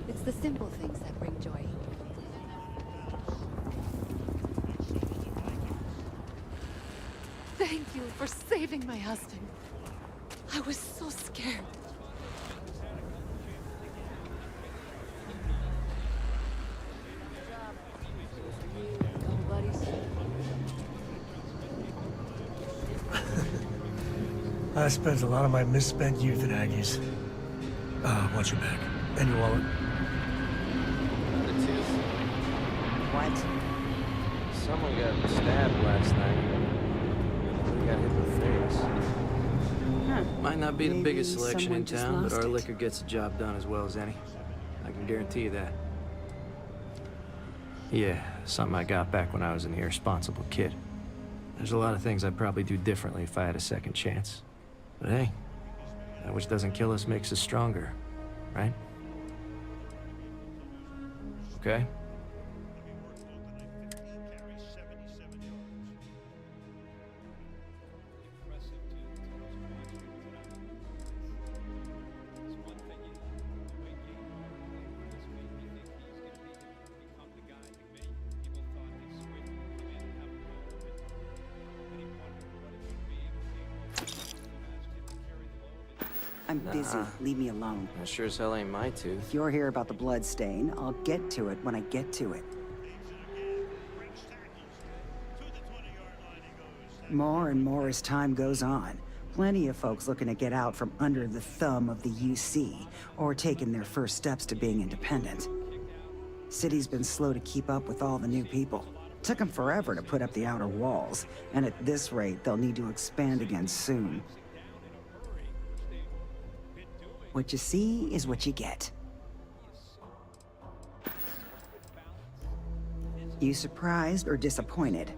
S22: It's the simple things that bring joy.
S19: Thank you for saving my husband. I was so scared.
S8: I spent a lot of my misspent youth at Aggie's. Watch your back. And your wallet.
S24: What? Someone got stabbed last night. He got hit in the face.
S21: Huh.
S24: Might not be the
S21: Maybe
S24: biggest selection in
S21: someone just
S24: town, but
S21: lost
S24: our
S21: it.
S24: liquor gets the job done as well as any. I can guarantee you that. Yeah, something I got back when I was an irresponsible kid. There's a lot of things I'd probably do differently if I had a second chance. But hey, that which doesn't kill us makes us stronger, right? Okay?
S7: I'm busy. Leave me alone.
S24: That sure as hell ain't my tooth.
S7: If you're here about the blood stain, I'll get to it when I get to it. More and more as time goes on. Plenty of folks looking to get out from under the thumb of the UC, or taking their first steps to being independent. City's been slow to keep up with all the new people. Took them forever to put up the outer walls, and at this rate, they'll need to expand again soon. What you see is what you get. You surprised or disappointed?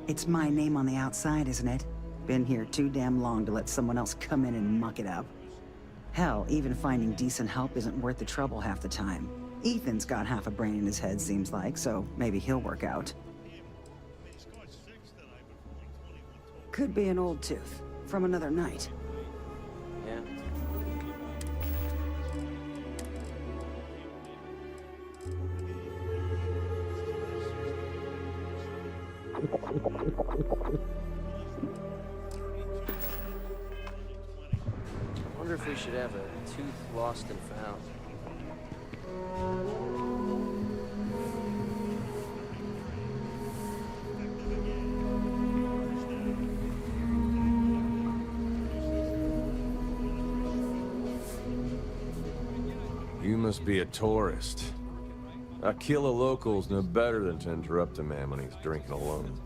S7: It's my name on the outside, isn't it? Been here too damn long to let someone else come in and muck it up. Hell, even finding decent help isn't worth the trouble half the time. Ethan's got half a brain in his head, seems like, so maybe he'll work out. Could be an old tooth from another night.
S24: Yeah. Wonder if we should have a tooth lost and found.
S1: You must be a tourist. A kill a local's no better than to interrupt a man when he's drinking alone.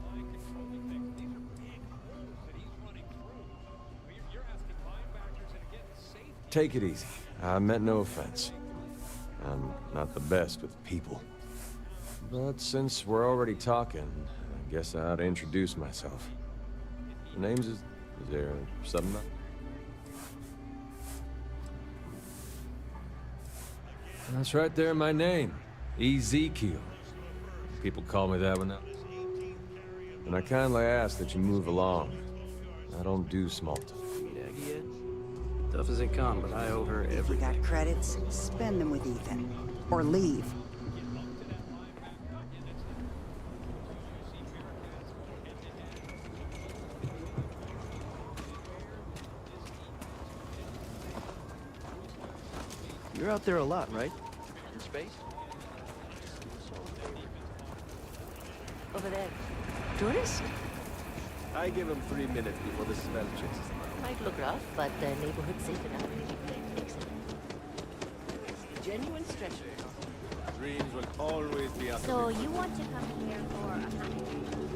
S1: Take it easy. I meant no offense. I'm not the best with people. But since we're already talking, I guess I ought to introduce myself. The name's is there something? That's right there in my name. Ezekiel. People call me that when I... And I kindly ask that you move along. I don't do small talk.
S24: Yeah. Tough as they come, but I owe her
S7: If you
S24: everything.
S7: got credits, spend them with Ethan. Or leave.
S18: You're out there a lot, right? In space?
S12: Over there. Tourist?
S24: I give him 3 minutes before the smell chases them out.
S12: Might look rough, but the neighborhood's safe enough. Excellent. Genuine stretcher.
S1: Dreams will always be out
S12: So you want to come here for a honeymoon?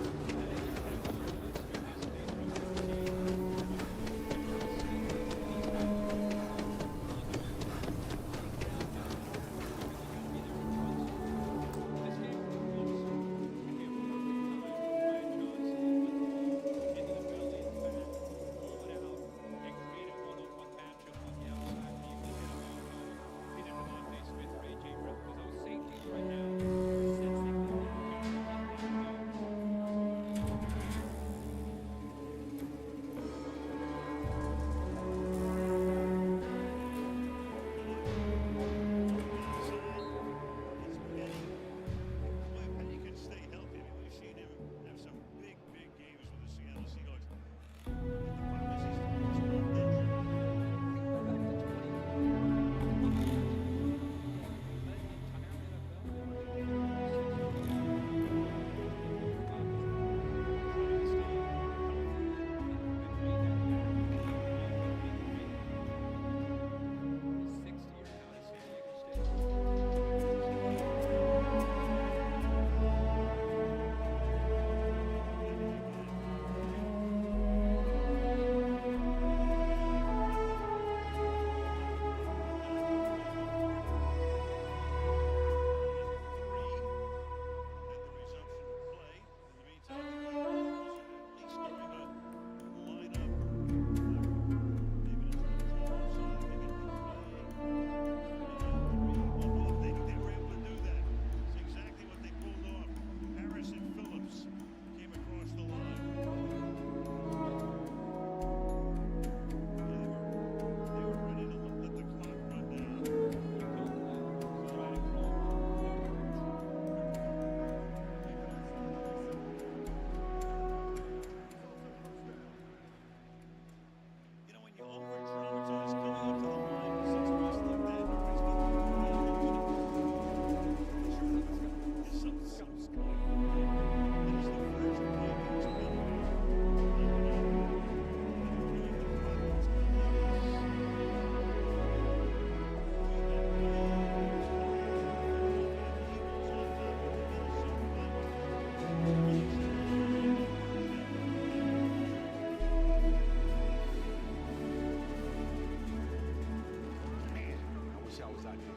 S25: got you.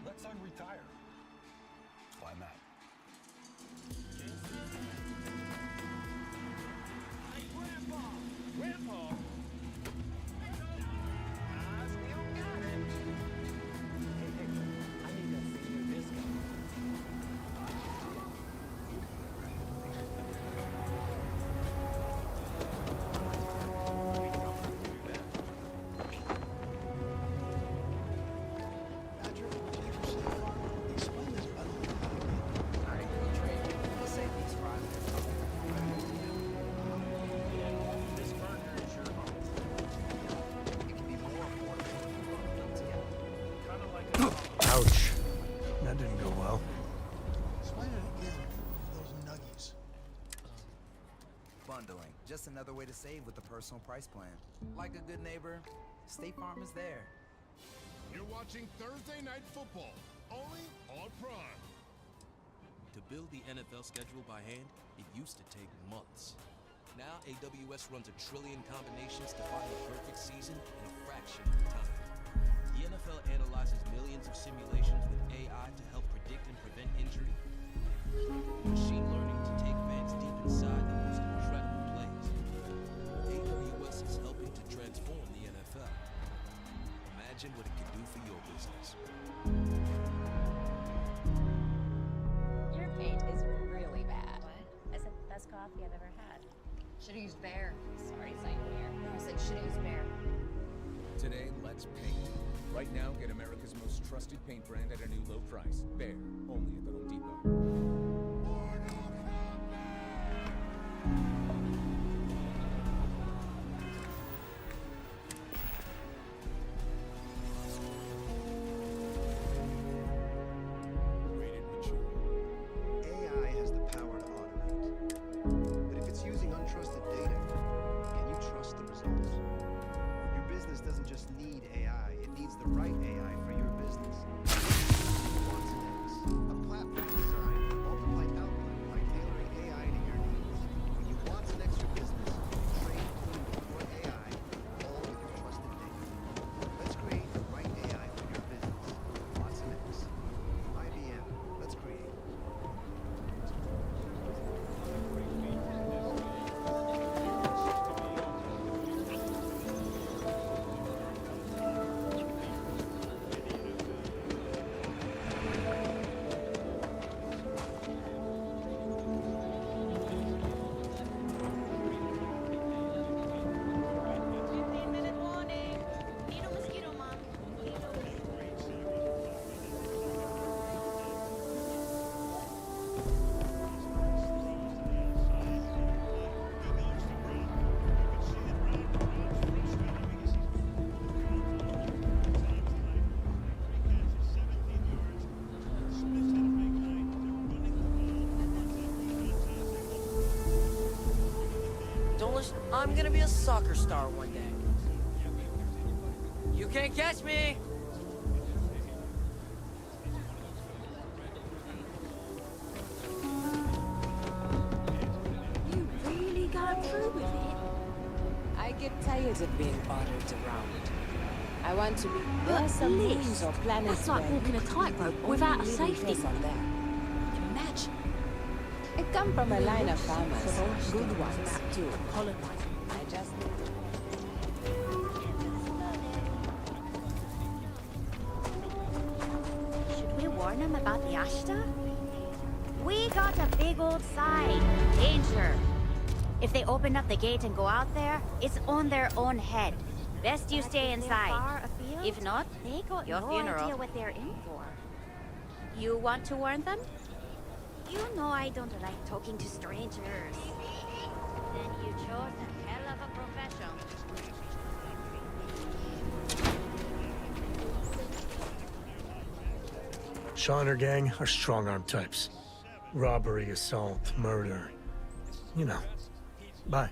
S25: Let son retire. Why not?
S10: Hey, Grandpa! Grandpa?
S8: Ouch. That didn't go well.
S6: Explain it again. Those nuggies.
S11: Bundling. Just another way to save with the personal price plan. Like a good neighbor, State Farm is there.
S15: You're watching Thursday Night Football, only on Prime.
S17: To build the NFL schedule by hand, it used to take months. Now AWS runs 1 trillion combinations to find the perfect season in a fraction of the time. The NFL analyzes millions of simulations with AI to help predict and prevent injury. Machine learning to take fans deep inside the most incredible plays. AWS is helping to transform the NFL. Imagine what it could do for your business.
S23: Your paint is really bad. What? I said best coffee I've ever had. Should've used Bear. Sorry, sign here. No, I said should've used Bear.
S26: Today, let's paint. Right now, get America's most trusted paint brand at a new low price. Bear, only at the Home Depot.
S27: AI has the power to automate. But if it's using untrusted data, can you trust the results? Your business doesn't just need AI, it needs the right AI for your business. What's next? A platform designed to multiply output by tailoring AI to your needs. When you want an extra business, train, deploy AI, all with your trusted data. Let's create the right AI for your business. Watson X. IBM. Let's create.
S28: Don't listen. I'm gonna be a soccer star one day. You can't catch me!
S21: You really got through with it. I get tired of being ordered around. I want to be. There are some moons or planets.
S12: That's like
S21: where
S12: walking a tightrope without a safety.
S21: Imagine. I come from a line of farmers, good ones too. I just
S23: Should we warn them about the Ashta? We got a big old sign. Danger. If they open up the gate and go out there, it's on their own head. Best you stay inside. If not,
S12: They got
S23: your
S12: no
S23: funeral.
S12: idea what they're in for.
S23: You want to warn them? You know I don't like talking to strangers. Then you chose a hell of a profession.
S8: Shaw and her gang are strong-arm types. Robbery, assault, murder. You know. Bye.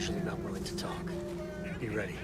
S8: usually not willing to talk. Be ready.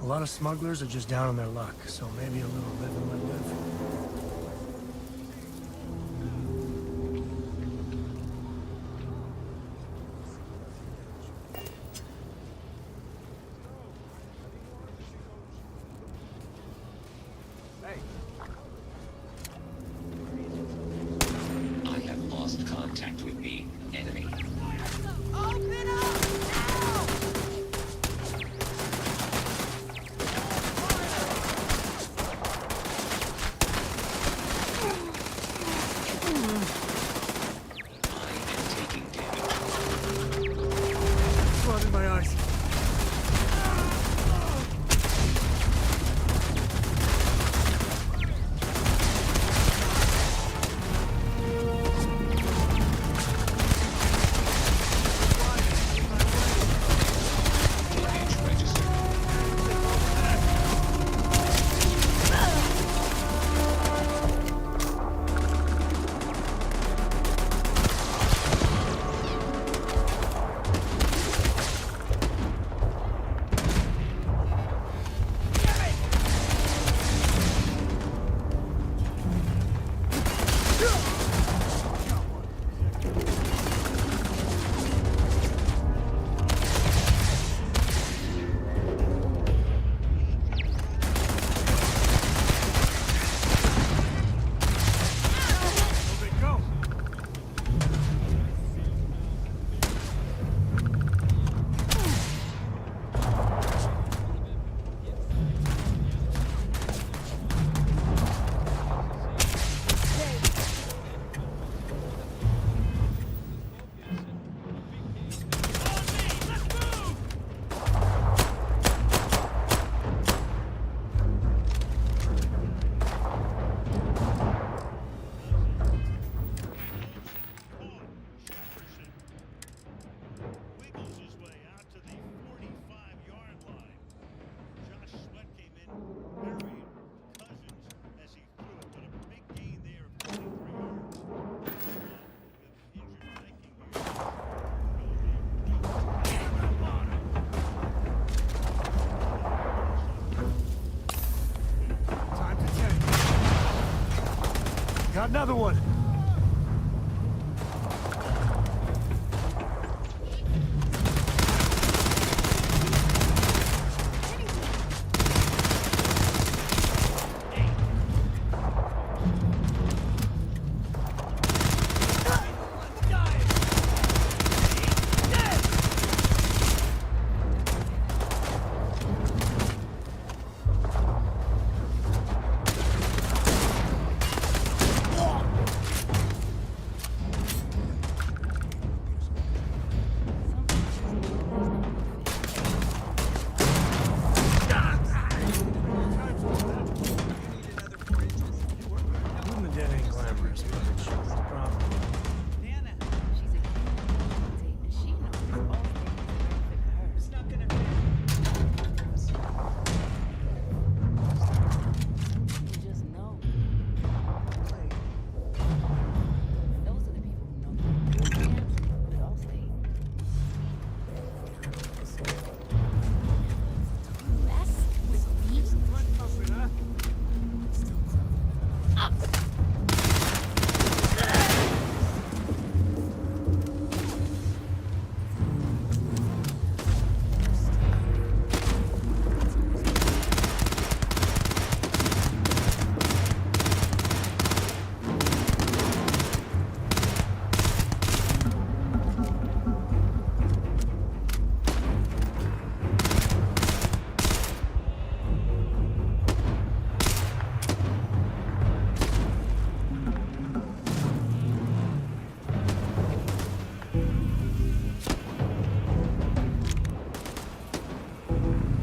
S8: A lot of smugglers are just down on their luck, so maybe a little live and let live.
S2: I have lost contact with the enemy.
S23: Open up! Now!
S8: Got another one.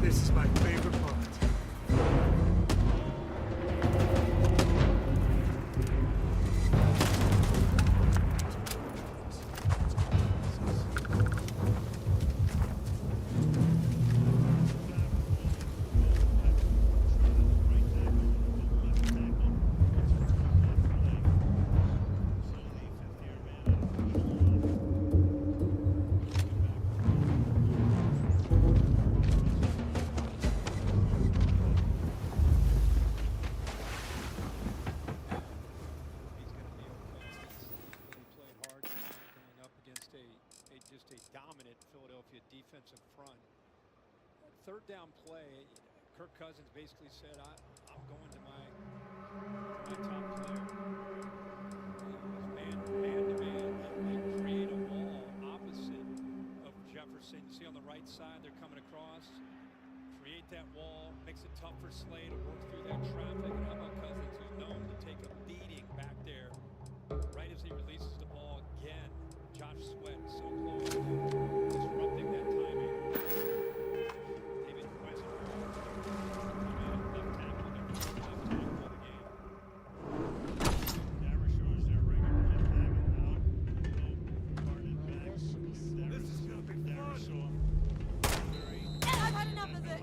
S8: This is my favorite part.
S3: Just a dominant Philadelphia defensive front. Third down play, Kirk Cousins basically said, I'm going to my top player. It was man to man, and create a wall opposite of Jefferson. You see on the right side, they're coming across. Create that wall, makes it tough for Slay to work through that traffic. And how about Cousins, who's known to take a beating back there right as he releases the ball again. Josh Sweat so close to disrupting that timing. David Quest, left tackle of the game. Darishaw's their regular left tackle out. This is going to be Darishaw.
S19: I've had enough of this.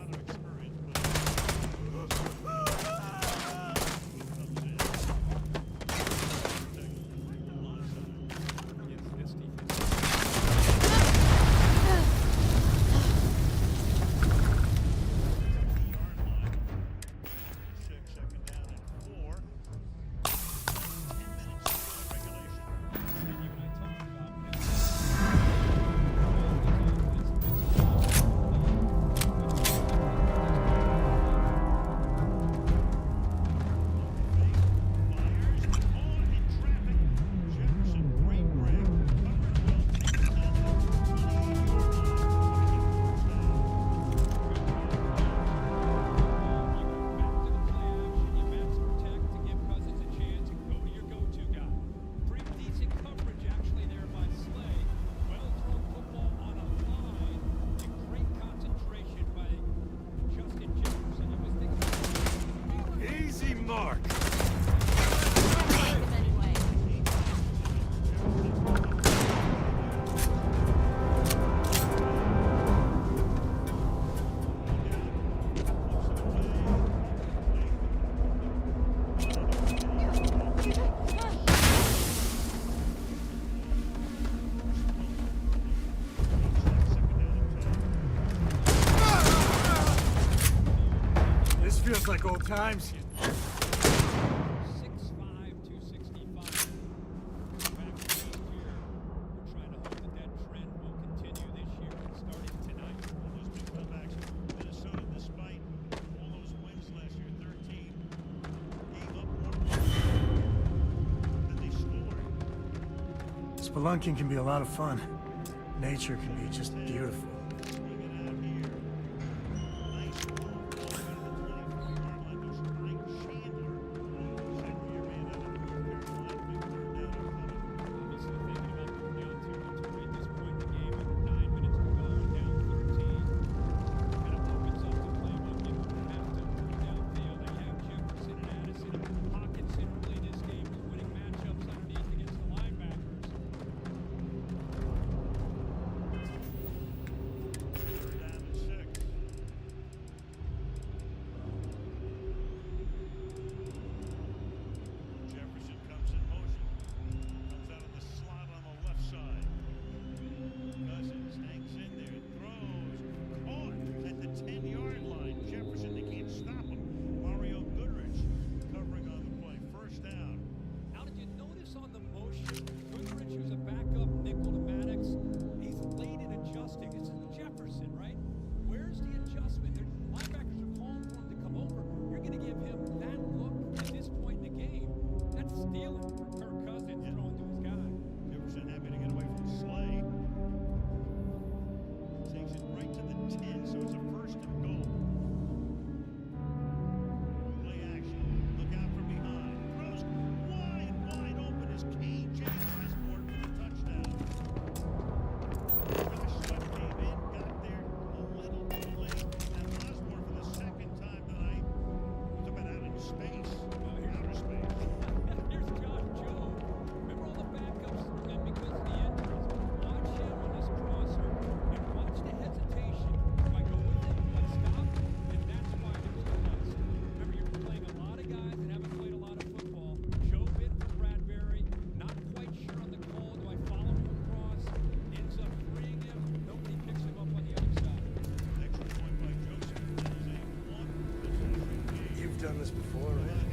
S8: Feels like old times.
S3: 6'5", 265.
S8: Spelunking can be a lot of fun. Nature can be just beautiful. Done this before, right?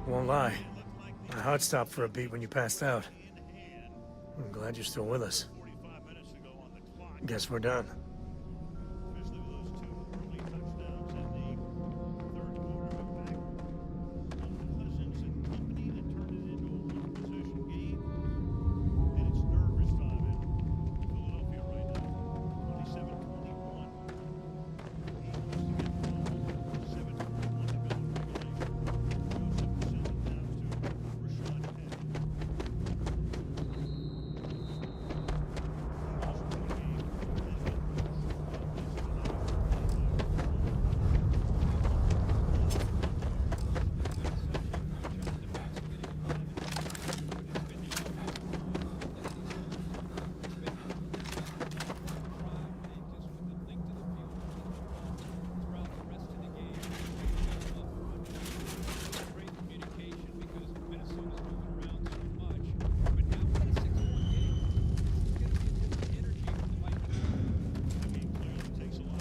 S8: Won't lie. My heart stopped for a beat when you passed out. I'm glad you're still with us. Guess we're done.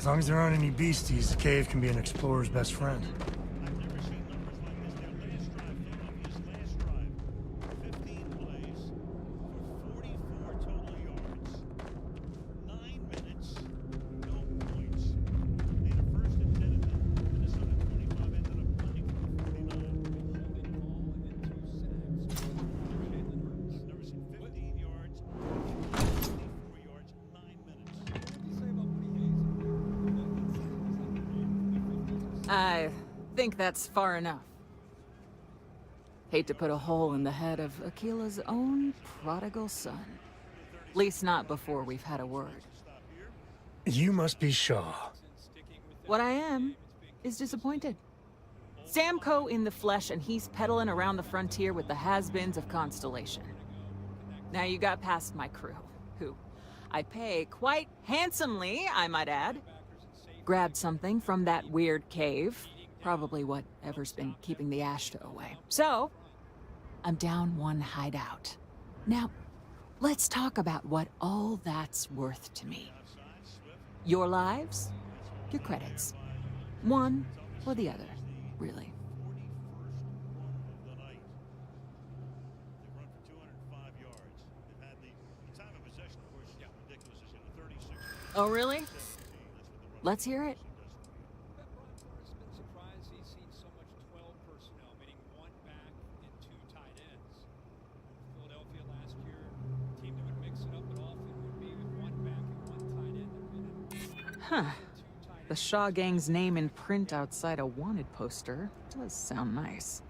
S8: As long as there aren't any beasties, the cave can be an explorer's best friend.
S4: I think that's far enough. Hate to put a hole in the head of Akila's own prodigal son. At least not before we've had a word.
S8: You must be Shaw.
S4: What I am is disappointed. Samco in the flesh, and he's peddling around the frontier with the has-beens of Constellation. Now you got past my crew, who I pay quite handsomely, I might add. Grabbed something from that weird cave. Probably whatever's been keeping the Ashta away. So, I'm down one hideout. Now, let's talk about what all that's worth to me. Your lives, your credits. One or the other, really. Oh, really? Let's hear it.
S3: Surprised he's seen so much 12 personnel, meaning one back and two tight ends. Philadelphia last year, team that would mix it up but often would be with one back and one tight end.
S4: Huh. The Shaw Gang's name in print outside a wanted poster does sound nice.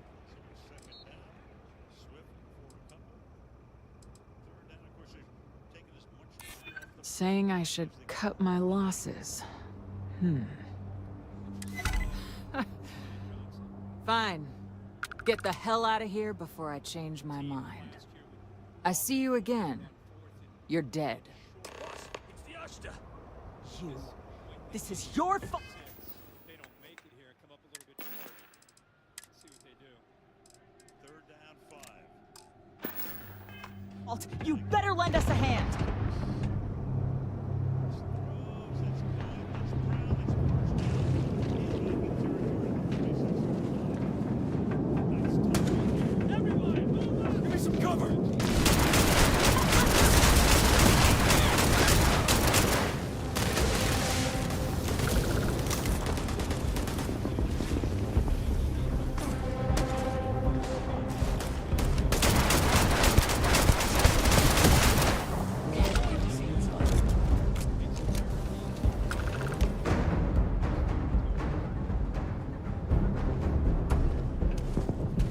S4: Saying I should cut my losses. Fine. Get the hell out of here before I change my mind. I see you again. You're dead.
S10: You. This is your fault.
S3: They don't make it here. Come up a little bit short. Let's see what they do.
S10: 3rd down, 5.
S4: You better lend us a hand.
S3: Give me some cover!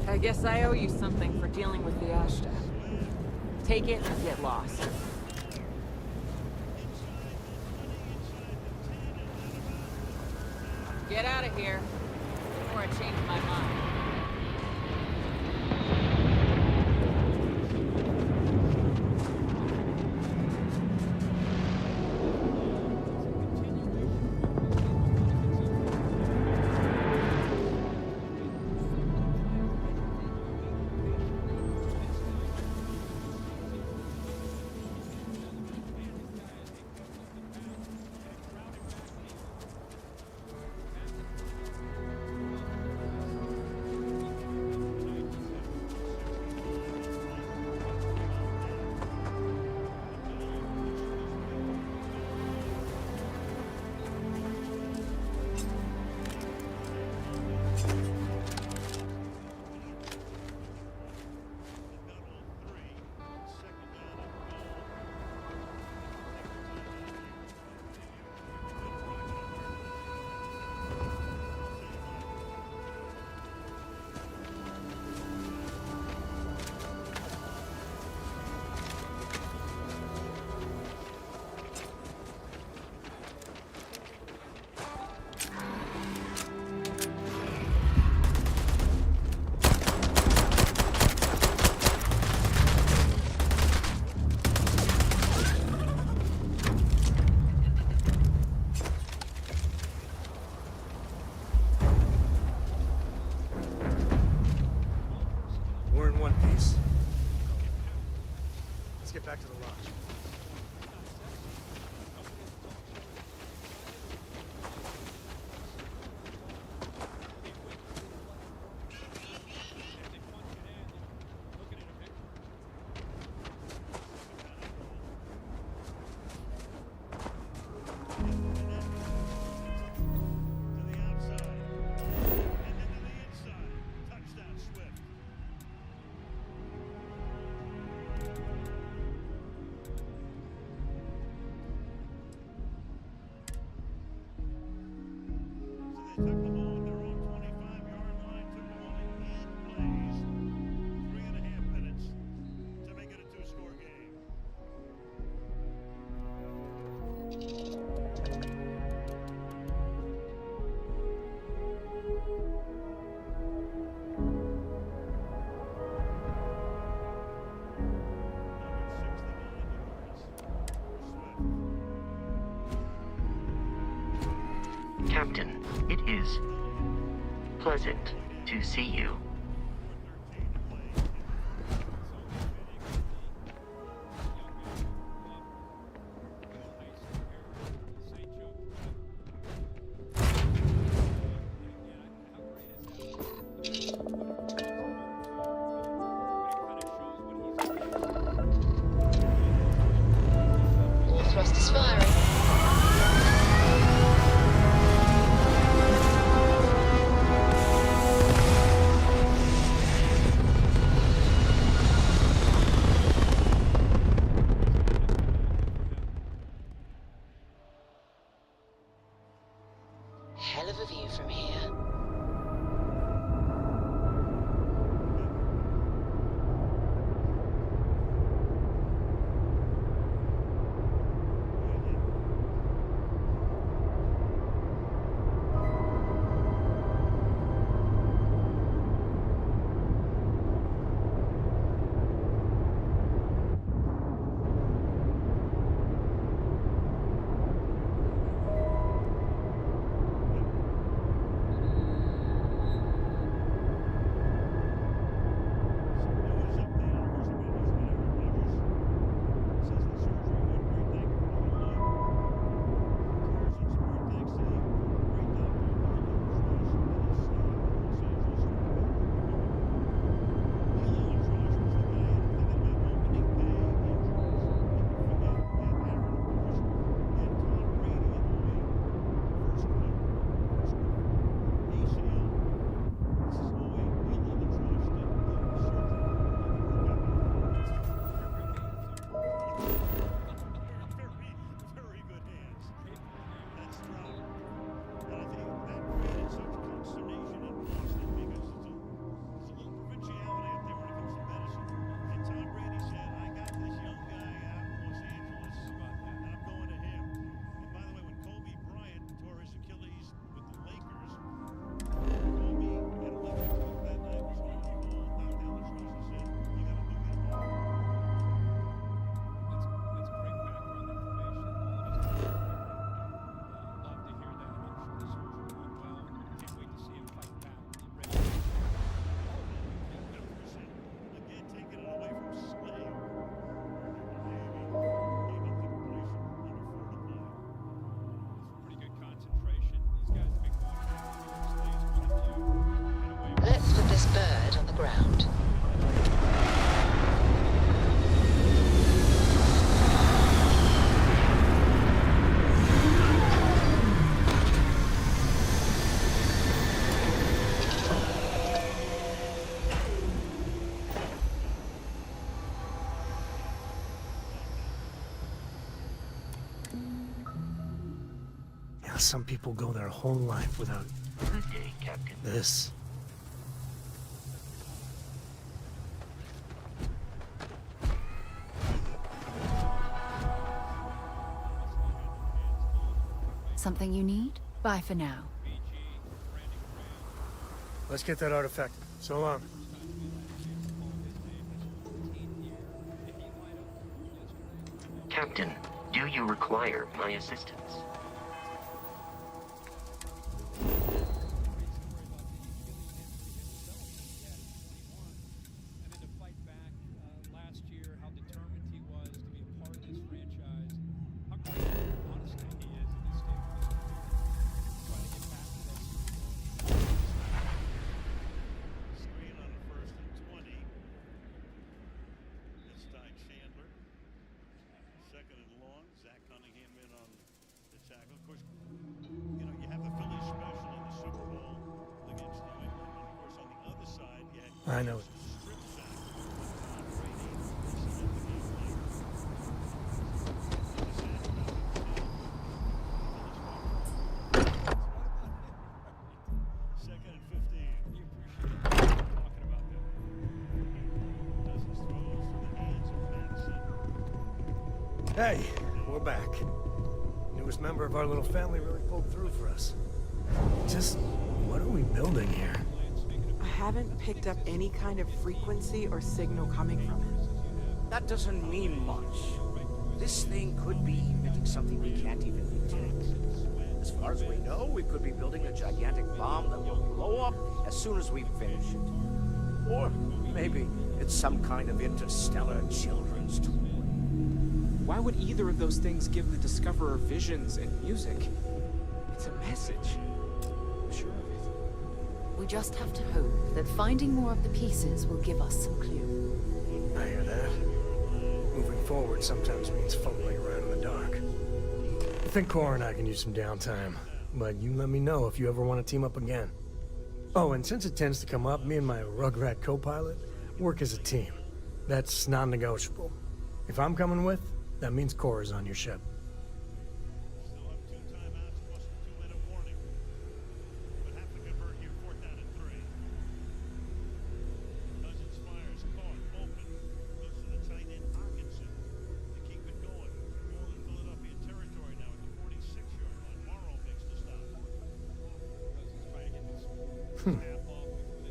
S4: I guess I owe you something for dealing with the Ashta. Take it and get lost. Get out of here before I change my mind.
S8: We're in one piece. Let's get back to the lodge.
S5: Captain, it is pleasant to see you.
S19: All thrusters firing. Hell of a view from here. Let's put this bird on the ground.
S8: Yeah, some people go their whole life without
S5: Good day, Captain.
S8: this.
S7: Something you need? Bye for now.
S8: Let's get that artifact. So long.
S5: Captain, do you require my assistance?
S8: I know. Hey, we're back. Newest member of our little family really pulled through for us. Just, what are we building here?
S9: I haven't picked up any kind of frequency or signal coming from it.
S13: That doesn't mean much. This thing could be emitting something we can't even detect. As far as we know, it could be building a gigantic bomb that will blow up as soon as we finish it. Or maybe it's some kind of interstellar children's toy.
S14: Why would either of those things give the Discoverer visions and music? It's a message. I'm sure of it.
S7: We just have to hope that finding more of the pieces will give us some clue.
S8: I hear that. Moving forward sometimes means fumbling around in the dark. I think Cora and I can use some downtime, but you let me know if you ever want to team up again. Oh, and since it tends to come up, me and my Rugrat co-pilot work as a team. That's non-negotiable. If I'm coming with, that means Cora's on your ship.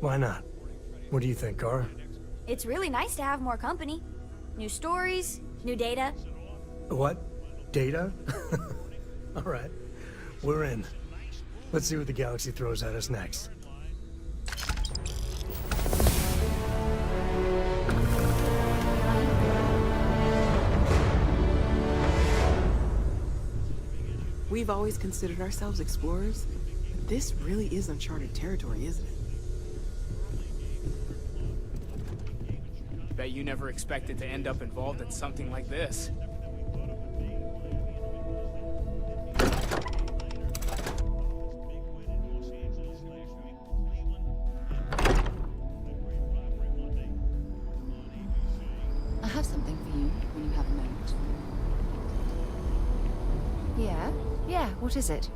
S8: Why not? What do you think, Cora?
S23: It's really nice to have more company. New stories, new data.
S8: What? Data? All right. We're in. Let's see what the galaxy throws at us next.
S9: We've always considered ourselves explorers, but this really is uncharted territory, isn't it?
S14: Bet you never expected to end up involved in something like this.
S7: I have something for you when you have a moment. Yeah? Yeah, what is it?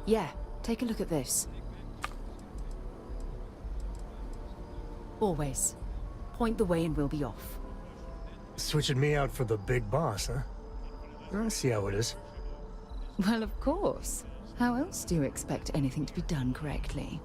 S7: Yeah, take a look at this. Always. Point the way and we'll be off.
S8: Switching me out for the big boss, huh? I see how it is.
S7: Well, of course. How else do you expect anything to be done correctly?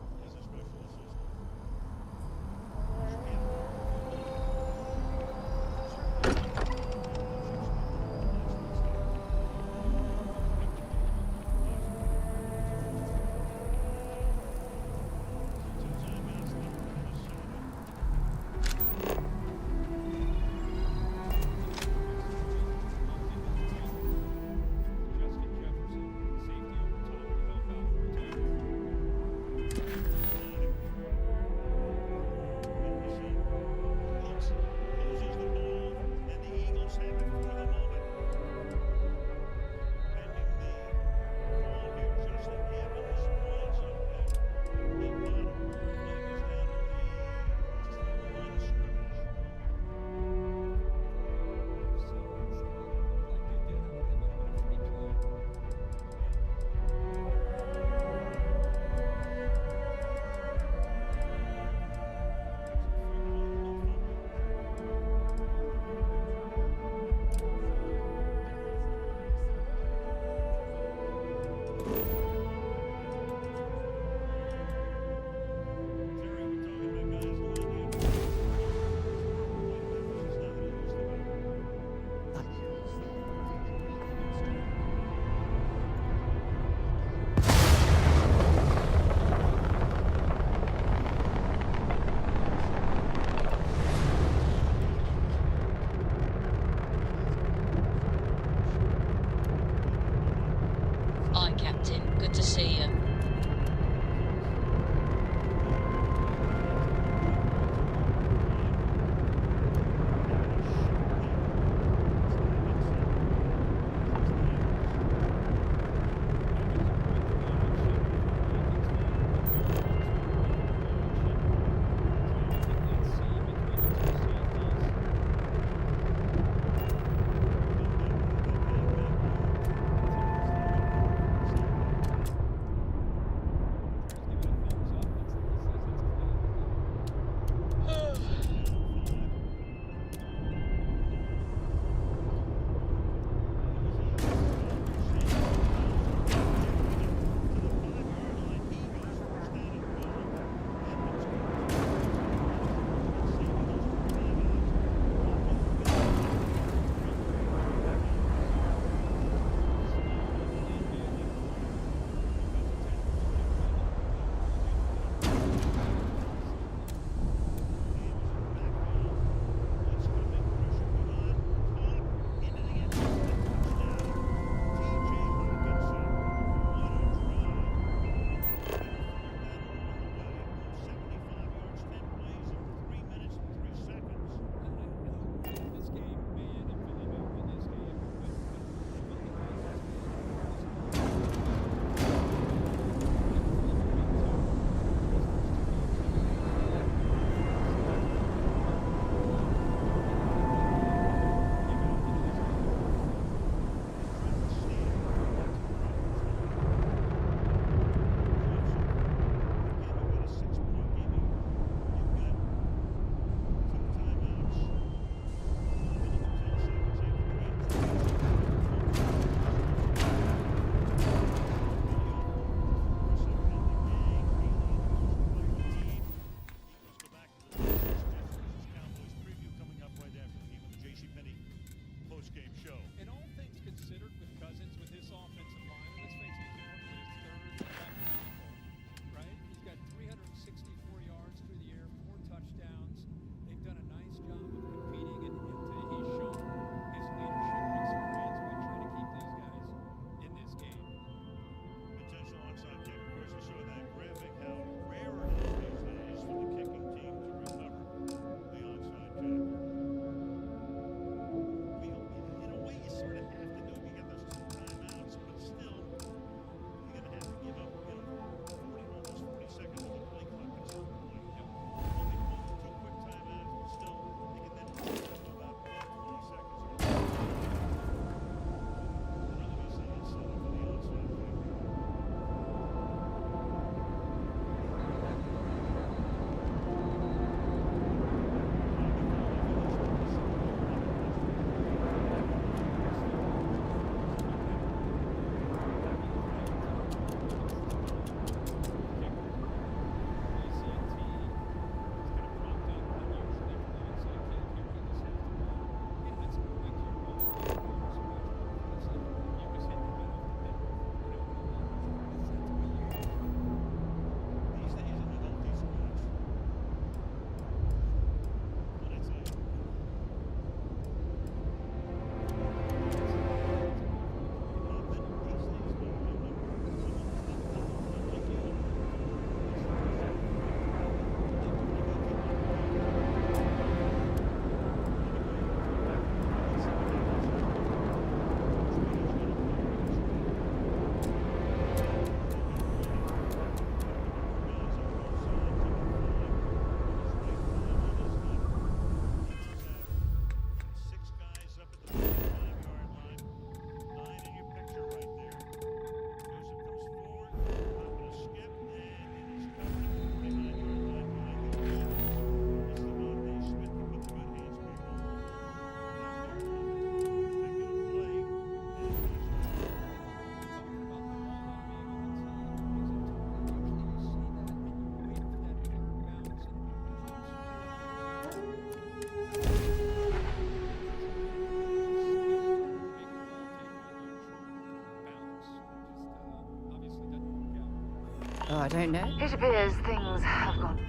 S7: Oh, I don't know.
S1: It appears things have gone.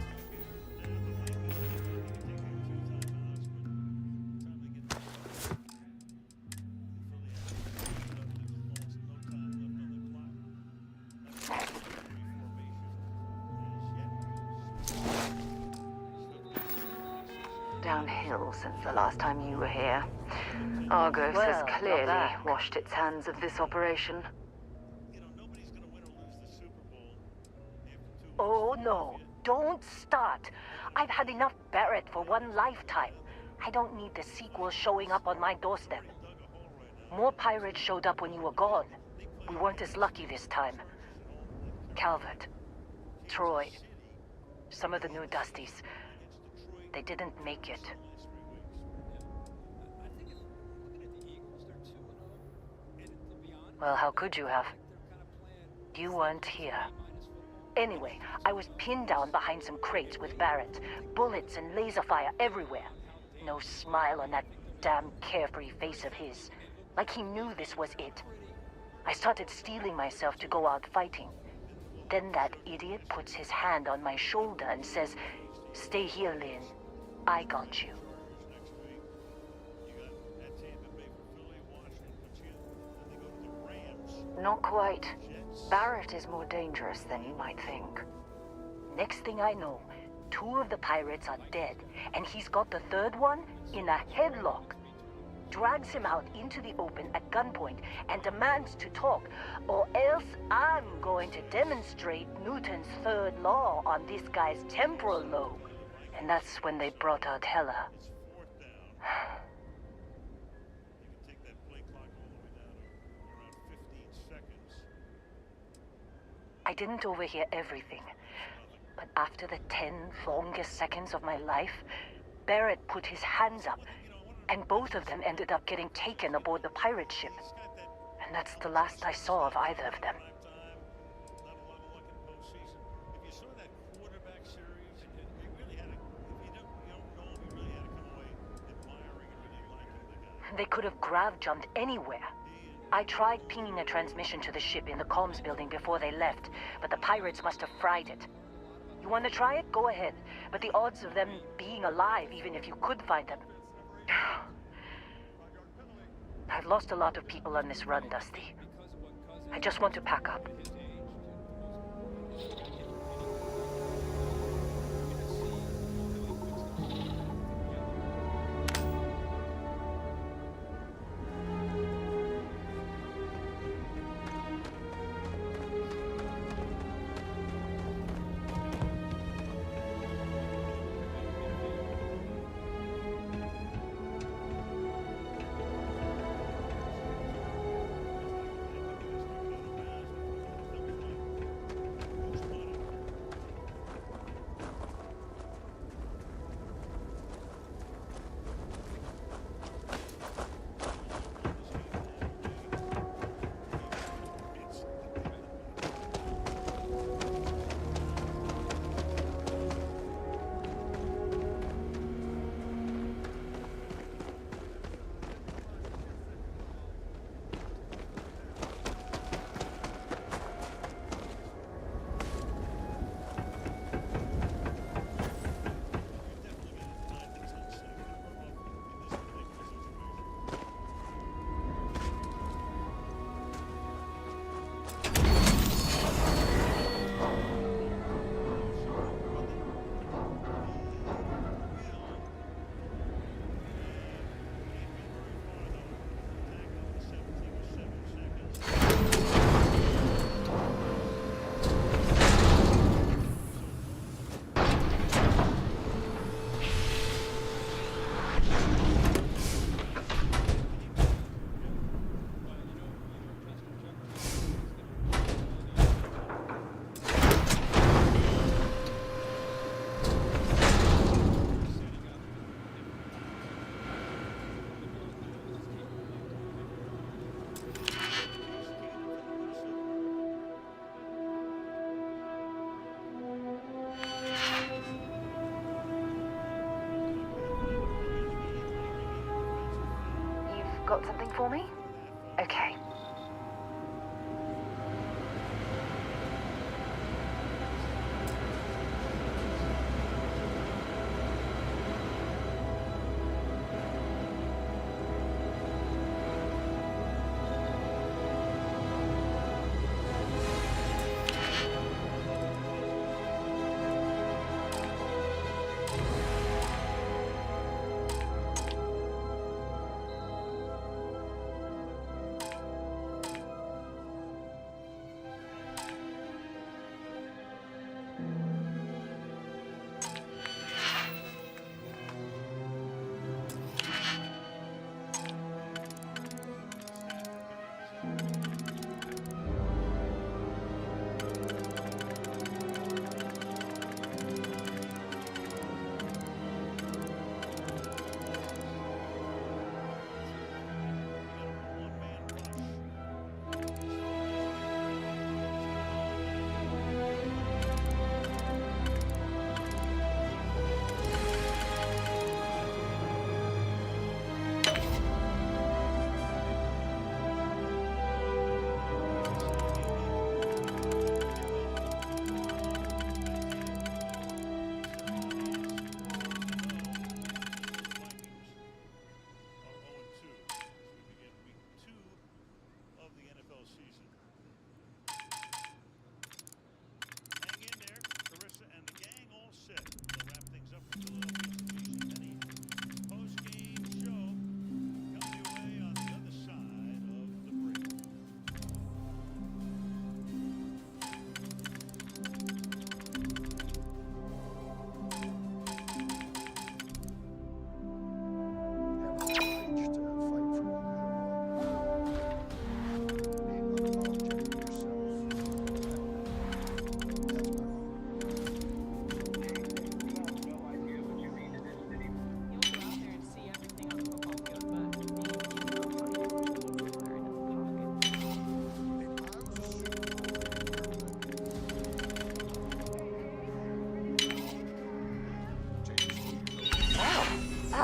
S1: Downhill since the last time you were here. Argos has clearly washed its hands of this operation.
S6: Oh no, don't start. I've had enough Barrett for one lifetime. I don't need the sequel showing up on my doorstep. More pirates showed up when you were gone. We weren't as lucky this time. Calvert, Troy, some of the new Dusties. They didn't make it. Well, how could you have? You weren't here. Anyway, I was pinned down behind some crates with Barrett. Bullets and laser fire everywhere. No smile on that damn carefree face of his. Like he knew this was it. I started steeling myself to go out fighting. Then that idiot puts his hand on my shoulder and says, "Stay here, Lynn. I got you." Not quite. Barrett is more dangerous than you might think. Next thing I know, 2 of the pirates are dead, and he's got the 3rd one in a headlock. Drags him out into the open at gunpoint and demands to talk, or else I'm going to demonstrate Newton's 3rd law on this guy's temporal lobe. And that's when they brought out Hella. I didn't overhear everything, but after the 10 longest seconds of my life, Barrett put his hands up, and both of them ended up getting taken aboard the pirate ship. And that's the last I saw of either of them. They could have grav-jumped anywhere. I tried pinging a transmission to the ship in the comms building before they left, but the pirates must have fried it. You want to try it? Go ahead. But the odds of them being alive, even if you could find them... I've lost a lot of people on this run, Dusty. I just want to pack up. Got something for me? Okay.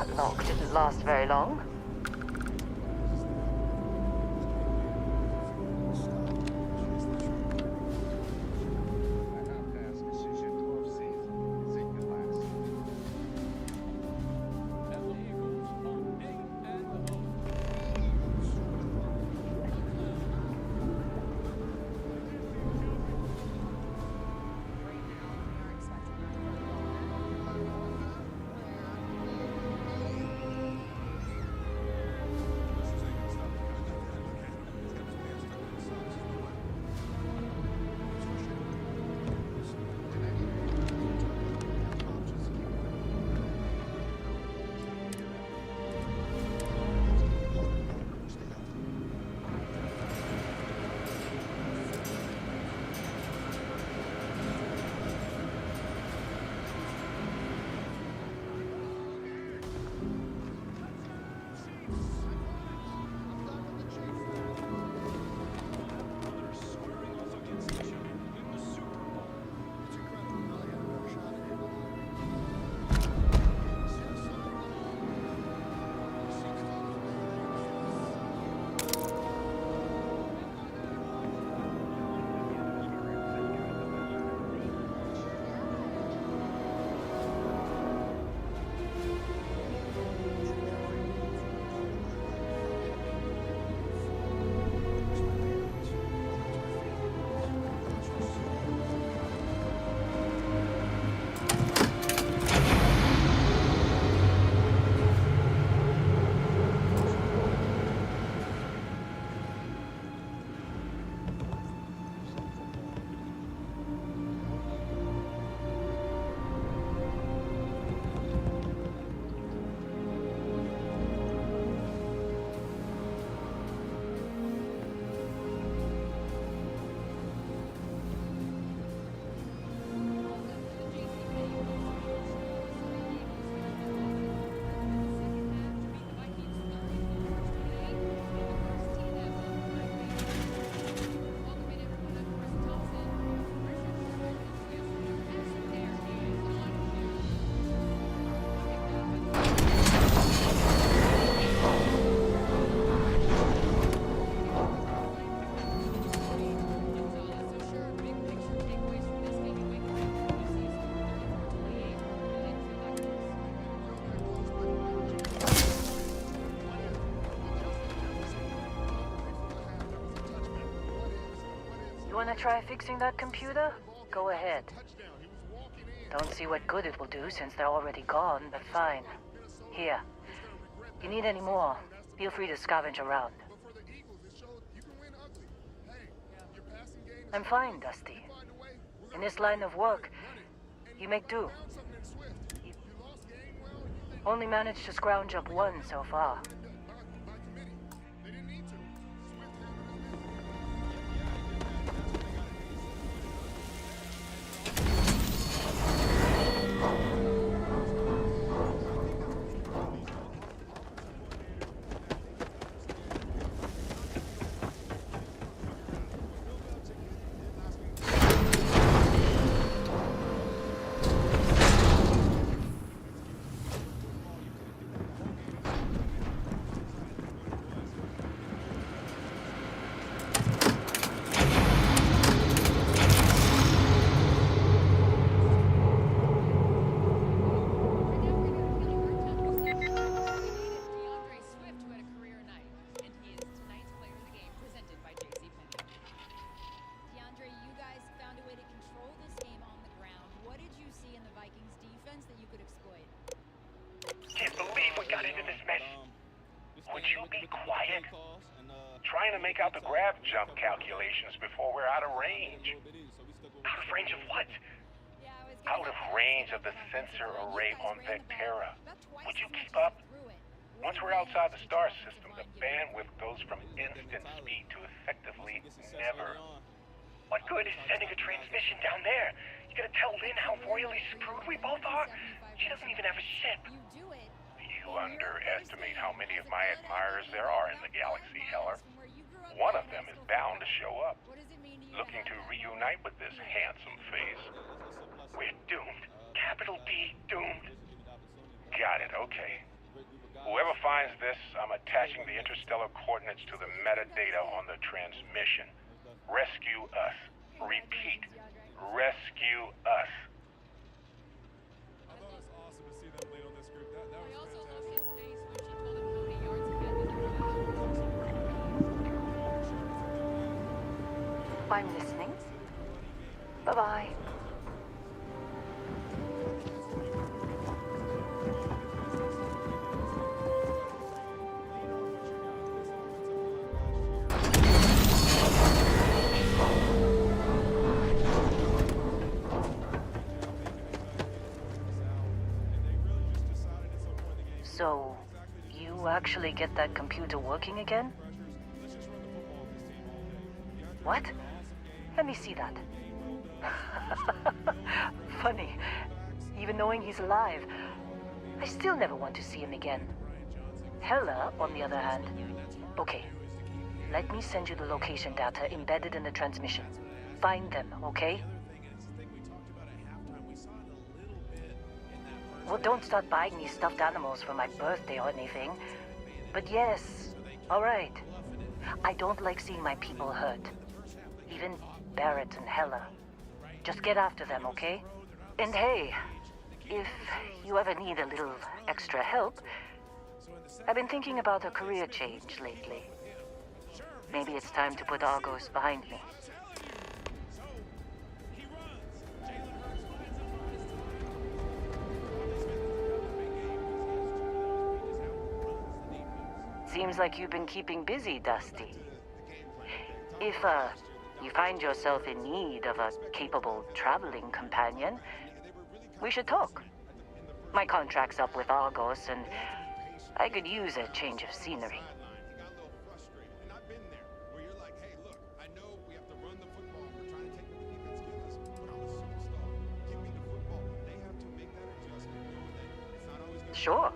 S1: That knock didn't last very long.
S6: Wanna try fixing that computer? Go ahead. Don't see what good it will do since they're already gone, but fine. Here. You need any more? Feel free to scavenge around. I'm fine, Dusty. In this line of work, you make do. Only managed to scrounge up one so far.
S11: Trying to make out the grav jump calculations before we're out of range. Out of range of what? Out of range of the sensor array on Vectera. Would you keep up? Once we're outside the star system, the bandwidth goes from instant speed to effectively never. What good is sending a transmission down there? You gonna tell Lynn how royally screwed we both are? She doesn't even have a ship. You underestimate how many of my admirers there are in the galaxy, Heller. One of them is bound to show up, looking to reunite with this handsome face. We're doomed. Capital D, doomed. Got it, okay. finds this, I'm attaching the interstellar coordinates to the metadata on the transmission. Rescue us. Repeat. Rescue us.
S1: I'm listening. Bye-bye.
S6: So, you actually get that computer working again? What? Let me see that. Funny. Even knowing he's alive, I still never want to see him again. Hella, on the other hand. Okay. Let me send you the location data embedded in the transmission. Find them, okay? Well, don't start buying me stuffed animals for my birthday or anything. But yes, alright. I don't like seeing my people hurt. Even Barrett and Hella. Just get after them, okay? And hey, if you ever need a little extra help, I've been thinking about a career change lately. Maybe it's time to put Argos behind me. Seems like you've been keeping busy, Dusty. If, you find yourself in need of a capable traveling companion, we should talk. My contract's up with Argos, and I could use a change of scenery. Sure.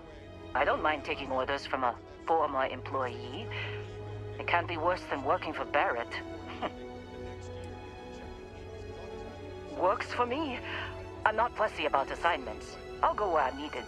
S6: I don't mind taking orders from a former employee. It can't be worse than working for Barrett. Works for me. I'm not fussy about assignments. I'll go where I'm needed.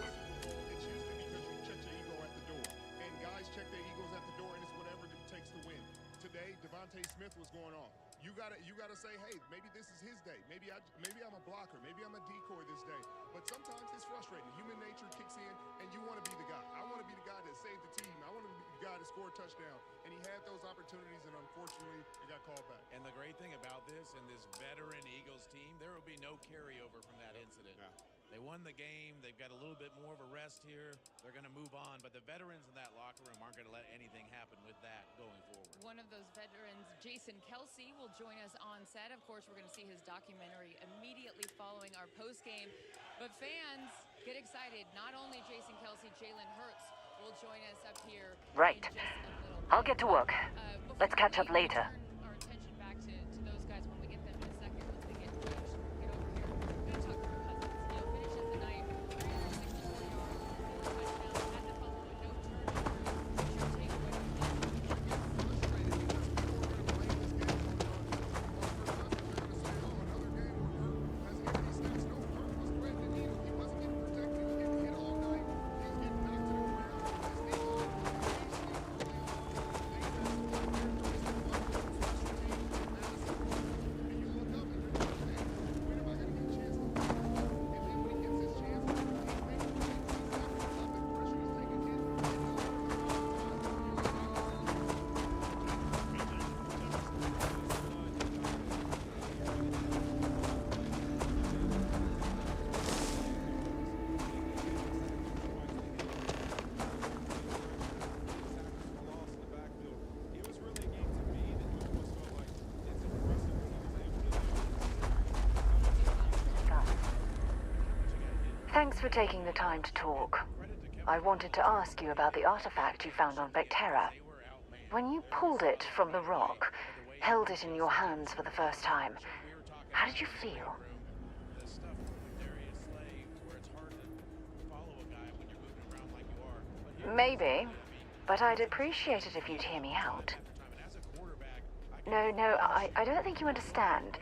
S15: Smith was going on. You gotta say, hey, maybe this is his day. Maybe I'm a blocker. Maybe I'm a decoy this day. But sometimes it's frustrating. Human nature kicks in, and you want to be the guy. I want to be the guy that saved the team. I want to be the guy that scored a touchdown. And he had those opportunities, and unfortunately, it got called back.
S16: And the great thing about this and this veteran Eagles team, there will be no carryover from that incident.
S15: Yeah.
S16: They won the game. They've got a little bit more of a rest here. They're going to move on. But the veterans in that locker room aren't going to let anything happen with that going forward.
S17: One of those veterans, Jason Kelsey, will join us on set. Of course, we're going to see his documentary immediately following our postgame. But fans, get excited. Not only Jason Kelsey, Jalen Hurts will join us up here.
S6: Right. I'll get to work. Let's catch up later.
S17: Our attention back to those guys when we get them in a second. Once they get over here. We're going to talk to our cousins. Finishes the night. 364 yards, 4 touchdowns, had the fumble with no turnovers. Your takeaway.
S1: Thanks for taking the time to talk. I wanted to ask you about the artifact you found on Vectera. When you pulled it from the rock, held it in your hands for the first time, how did you feel? Maybe, but I'd appreciate it if you'd hear me out. No, I don't think you understand.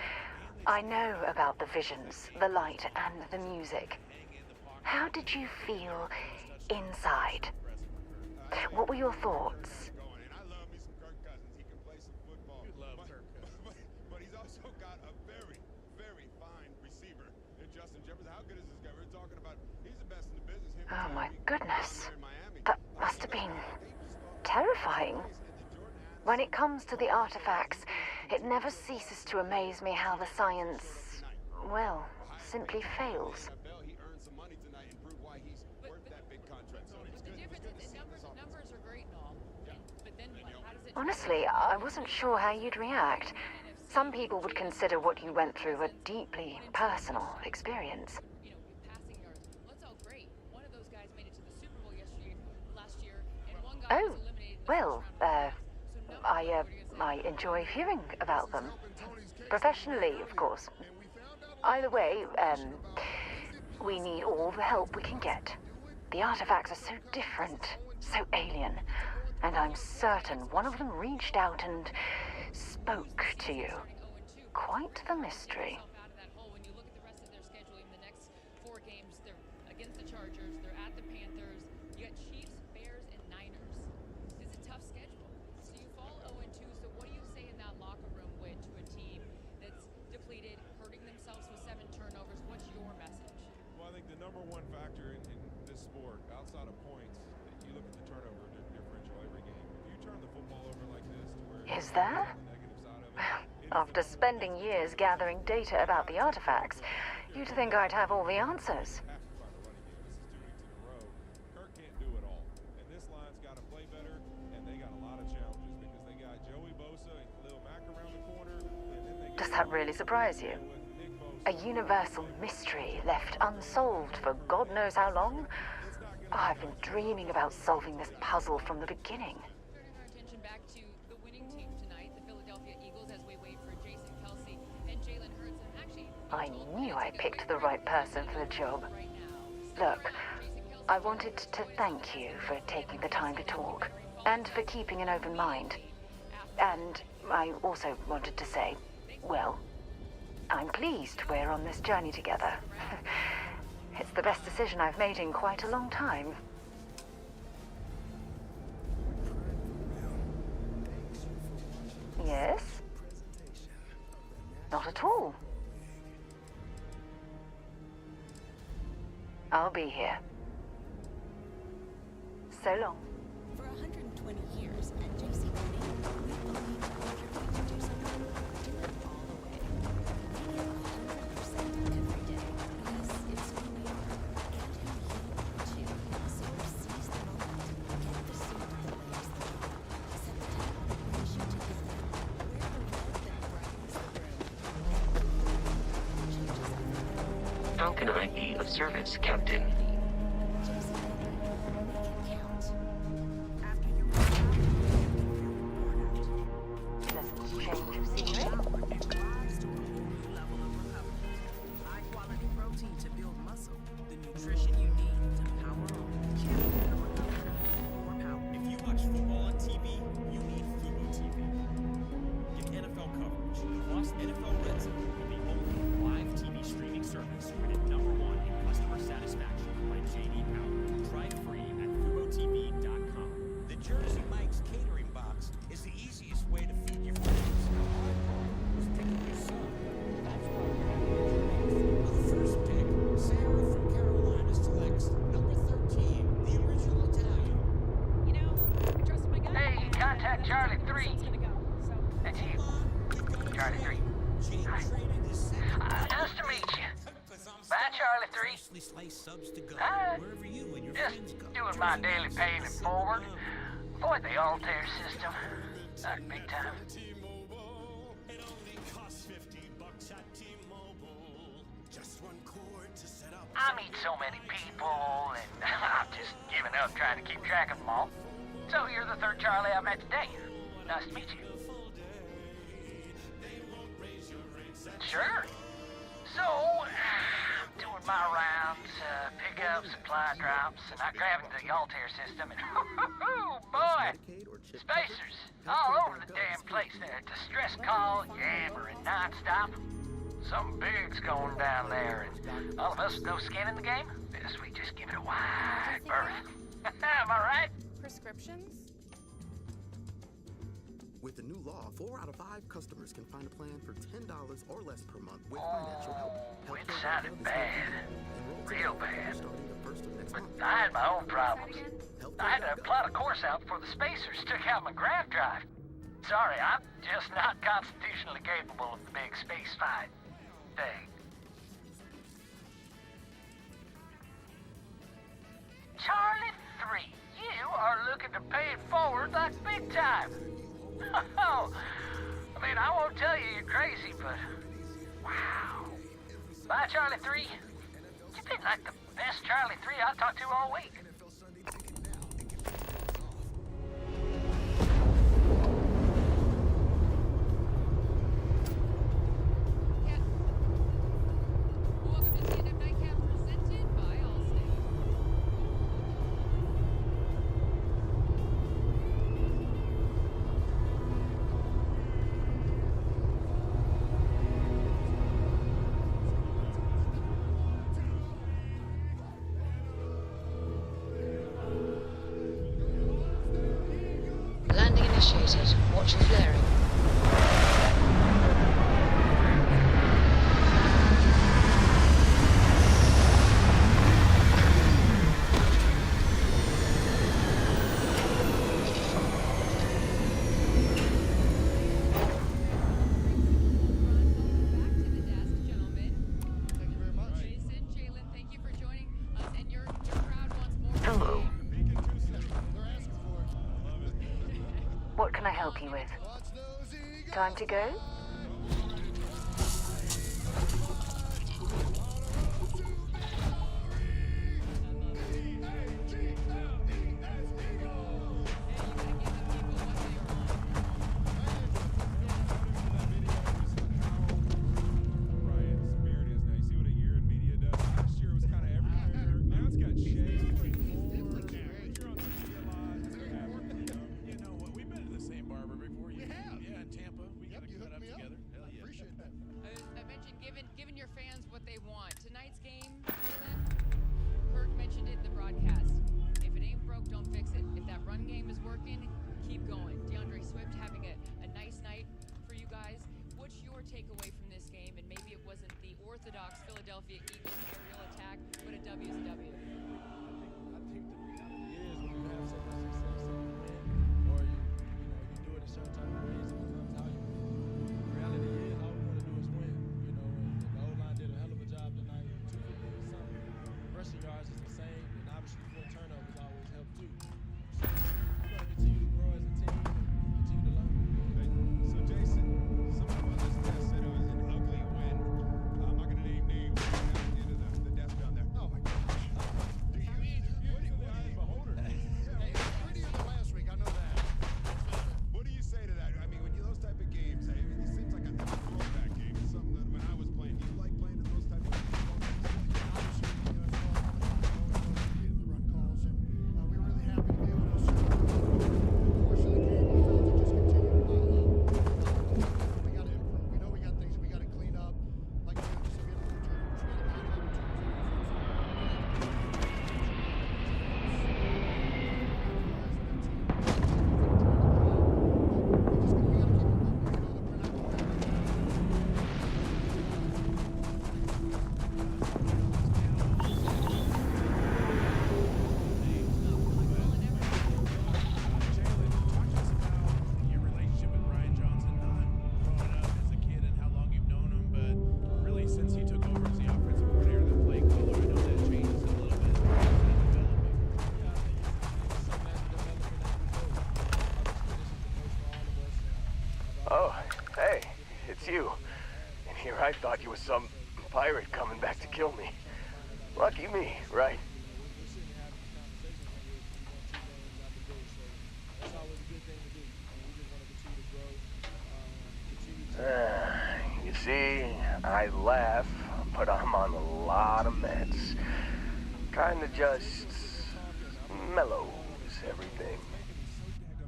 S1: I know about the visions, the light, and the music. How did you feel inside? What were your thoughts?
S15: But he's also got a very, very fine receiver in Justin Jefferson. How good is this guy? We're talking about, he's the best in the business.
S1: Oh my goodness. That must have been terrifying. When it comes to the artifacts, it never ceases to amaze me how the science, well, simply fails. Honestly, I wasn't sure how you'd react. Some people would consider what you went through a deeply personal experience. Oh, well, I enjoy hearing about them. Professionally, of course. Either way, we need all the help we can get. The artifacts are so different, so alien, and I'm certain one of them reached out and spoke to you. Quite the mystery.
S15: Number one factor in this sport, outside of points, you look at the turnover differential every game. If you turn the football over like this, to where
S1: is there? After spending years gathering data about the artifacts, you'd think I'd have all the answers.
S15: Kirk can't do it all, and this line's got to play better, and they got a lot of challenges because they got Joey Bosa and Khalil Mack around the corner, and then they
S1: Does that really surprise you? A universal mystery left unsolved for God knows how long? Oh, I've been dreaming about solving this puzzle from the beginning.
S17: Turning our attention back to the winning team tonight, the Philadelphia Eagles, as we wait for Jason Kelsey and Jalen Hurts. And actually,
S1: I knew I picked the right person for the job. Look, I wanted to thank you for taking the time to talk, and for keeping an open mind. And I also wanted to say, well, I'm pleased we're on this journey together. It's the best decision I've made in quite a long time. Yes? Not at all. I'll be here. So long.
S12: For 120 years at JC Penney, we believe if you're going to do something, do it all the way. Make it 100% every day, because it's who we are and who you are too. So seize the moment, get the suit that wears the job, set the table that brings you together, wear the red that brightens the room. Changes everything.
S5: How can I be of service, Captain?
S18: Charlie 3. That's you. Charlie 3. Hi. Nice to meet you. Bye, Charlie 3. Hi. Just doing my daily paying it forward. Avoid the Altair system. Not big time. I meet so many people, and I've just given up trying to keep track of them all. So you're the third Charlie I met today. Nice to meet you. Sure. So, I'm doing my rounds, pick-up, supply drops, and I grabbed the Altair system, and oh boy! Spacers all over the damn place there. Distress call, yammering nonstop. Something big's going down there, and all of us with no skin in the game, best we just give it a wide berth. Am I right?
S9: prescriptions?
S20: With the new law, 4 out of 5 customers can find a plan for $10 or less per month with financial help.
S18: It sounded bad. Real bad. But I had my own problems. I had to plot a course out before the spacers took out my grav drive. Sorry, I'm just not constitutionally capable of the big space fight thing. Charlie 3, you are looking to pay it forward like big time. Oh, I mean, I won't tell you you're crazy, but wow. Bye, Charlie 3. You've been like the best Charlie 3 I talked to all week.
S12: Landing initiated. Watch for flaring.
S1: Hello. What can I help you with? Time to go?
S17: Giving your fans what they want. Tonight's game, Kirk mentioned it in the broadcast. If it ain't broke, don't fix it. If that run game is working, keep going. DeAndre Swift having a nice night for you guys. What's your takeaway from this game? And maybe it wasn't the orthodox Philadelphia Eagles aerial attack, but a W is a W.
S21: I think the reality is when you have so much success and you win, or you do it a certain type of ways, sometimes how you win. The reality is all we want to do is win, and the O-line did a hell of a job tonight, 250 something. Rushing yards is the same, and obviously 4 turnovers always help too. So we're going to continue to grow as a team and continue to learn.
S15: So Jason, some of the others that said it was an ugly win. I'm not going to name names at the end of the desk down there. Oh my gosh. Do you? What is the eye of a beholder? Hey, it's prettier than last week. I know that. What do you say to that? I mean, when you those type of games, it seems like a throwback game. It's something that when I was playing, do you like playing in those type of games? Obviously, it's all about the run calls, and we were really happy to be able to serve the course of the game. We felt to just continue to pile up. We got to improve. We know we got things that we got to clean up. Like I said, we still get a few turnovers. We had a lot of
S16: Your relationship with Ryan Johnson, not growing up as a kid and how long you've known him, but really since he took over as the offensive coordinator, the play caller, I know that changes a little bit.
S11: Oh, hey, it's you. And here I thought you were some pirate coming back to kill me. Lucky me, right? You see, I laugh, but I'm on a lot of meds. Kinda just mellows everything.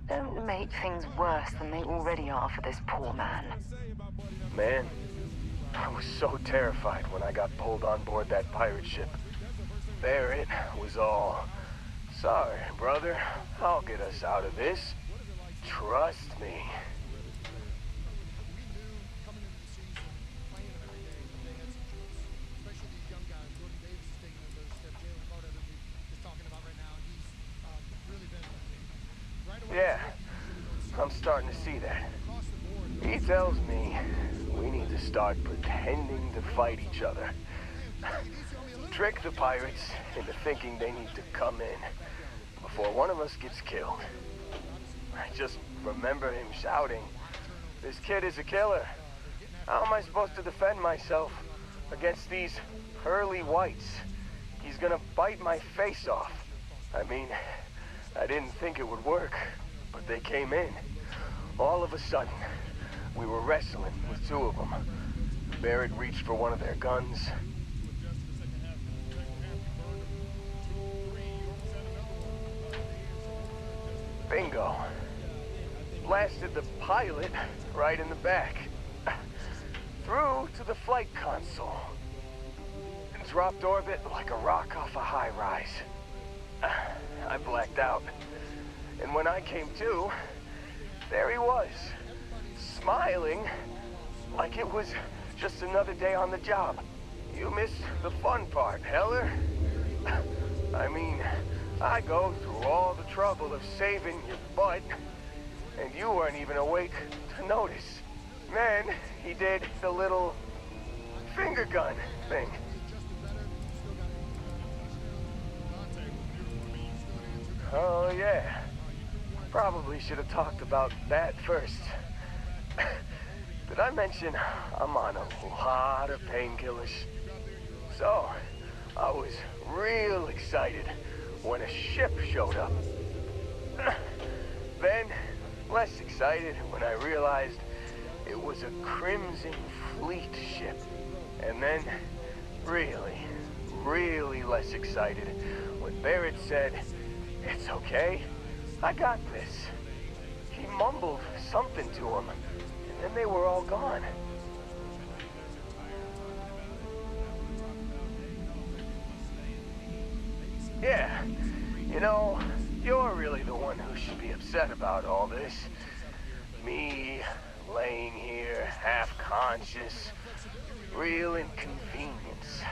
S1: Don't make things worse than they already are for this poor man.
S11: Man, I was so terrified when I got pulled on board that pirate ship. There it was all
S2: Sorry, brother. I'll get us out of this. Trust me. Yeah, I'm starting to see that. He tells me we need to start pretending to fight each other. Trick the pirates into thinking they need to come in before one of us gets killed. I just remember him shouting, "This kid is a killer. How am I supposed to defend myself against these early whites? He's gonna bite my face off." I mean, I didn't think it would work, but they came in. All of a sudden, we were wrestling with two of them. Barrett reached for one of their guns. Bingo. Blasted the pilot right in the back. Through to the flight console. Dropped orbit like a rock off a high-rise. I blacked out. And when I came to, there he was, smiling like it was just another day on the job. You missed the fun part, Heller. I mean, I go through all the trouble of saving your butt, and you weren't even awake to notice. Then he did the little finger gun thing. Oh, yeah. Probably should have talked about that first. Did I mention I'm on a lot of painkillers? So, I was real excited when a ship showed up. Then, less excited when I realized it was a Crimson Fleet ship. And then, really less excited when Barrett said, "It's okay, I got this." He mumbled something to him, and then they were all gone. Yeah, you know, you're really the one who should be upset about all this. Me, laying here, half-conscious, real inconvenience.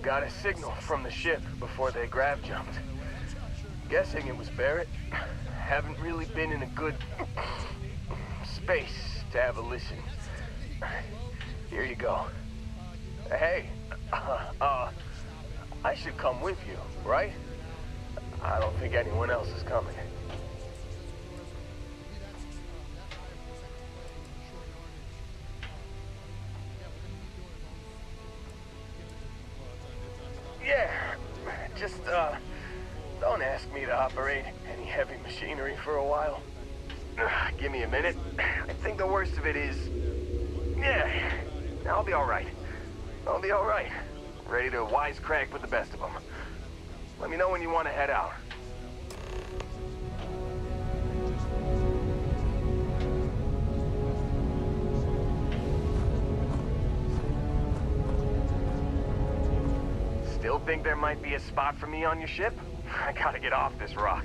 S2: Got a signal from the ship before they grav jumped. Guessing it was Barrett. Haven't really been in a good space to have a listen. Here you go. Hey, I should come with you, right? I don't think anyone else is coming. Yeah, just, don't ask me to operate any heavy machinery for a while. Give me a minute. I think the worst of it is... Yeah, I'll be alright. I'll be alright. Ready to wisecrack with the best of them. Let me know when you want to head out. Still think there might be a spot for me on your ship? I gotta get off this rock.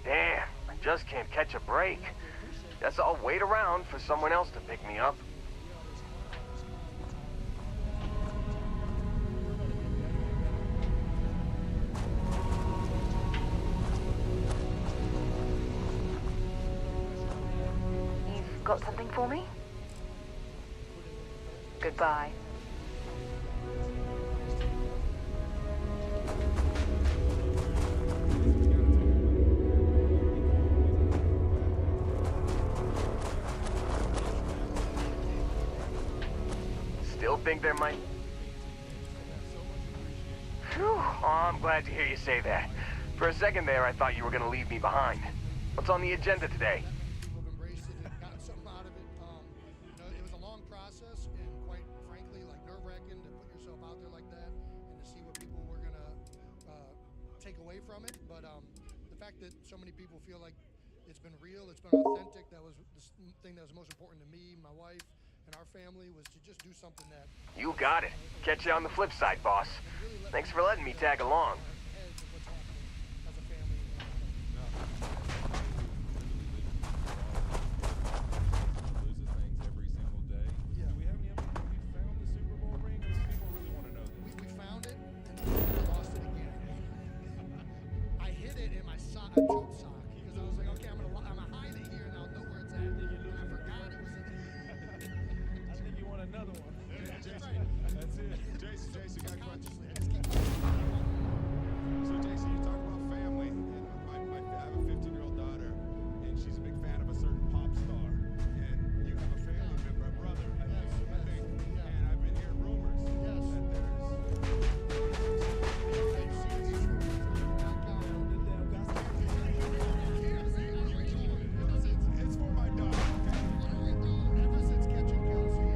S2: Damn, I just can't catch a break. Guess I'll wait around for someone else to pick me up.
S1: You've got something for me? Goodbye.
S2: Still think there might... Phew. Oh, I'm glad to hear you say that. For a second there, I thought you were gonna leave me behind. What's on the agenda today?
S10: From it, but the fact that so many people feel like it's been real, it's been authentic, that was the thing that was most important to me, my wife, and our family was to just do something that
S2: You got it. Catch you on the flip side, boss. Thanks for letting me tag along.
S10: heads of what's happening as a family.
S21: Loses things every single day.
S10: Yeah.
S21: Do we have any update? Have we found the Super Bowl ring? Because people really want to know this.
S10: We found it and we lost it again. I hid it in my sock, a jump sock, because I was like, okay, I'm gonna hide it here and I'll know where it's at. And I forgot it was in
S21: I think you want another one.
S15: Jason,
S21: That's it.
S15: Jason, got
S10: consciously. I
S15: questions.
S10: just keep
S15: So Jason, you talk about family, and I have a 15-year-old daughter, and she's a big fan of a certain pop star, and you have a family member, a brother, I think, and I've been hearing rumors it's for my daughter.
S10: Ever since catching Kelsey,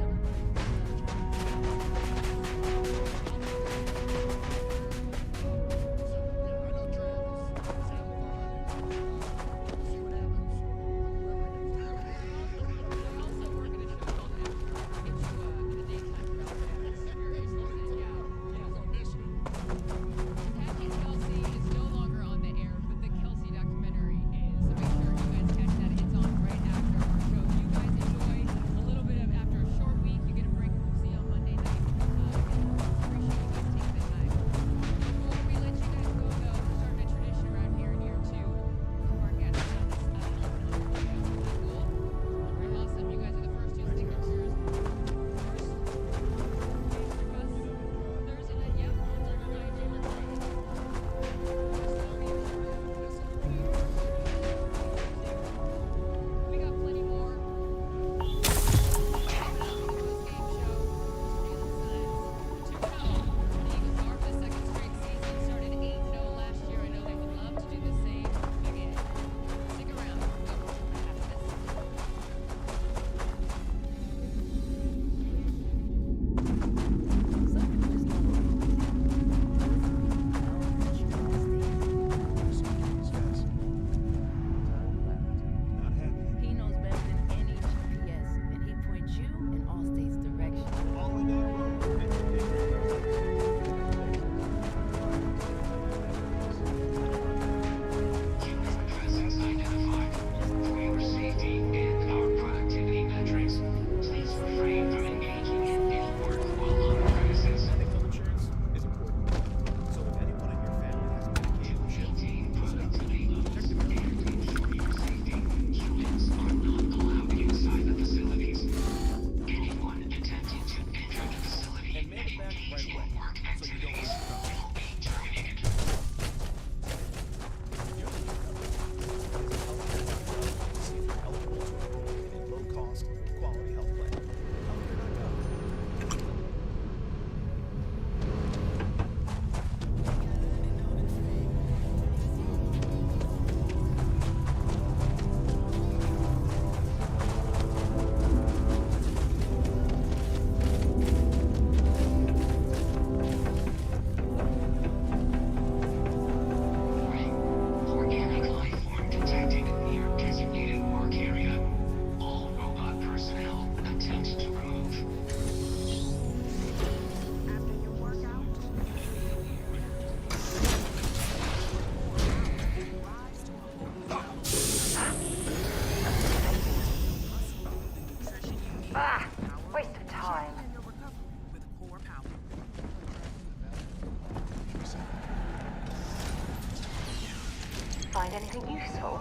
S1: Find anything useful?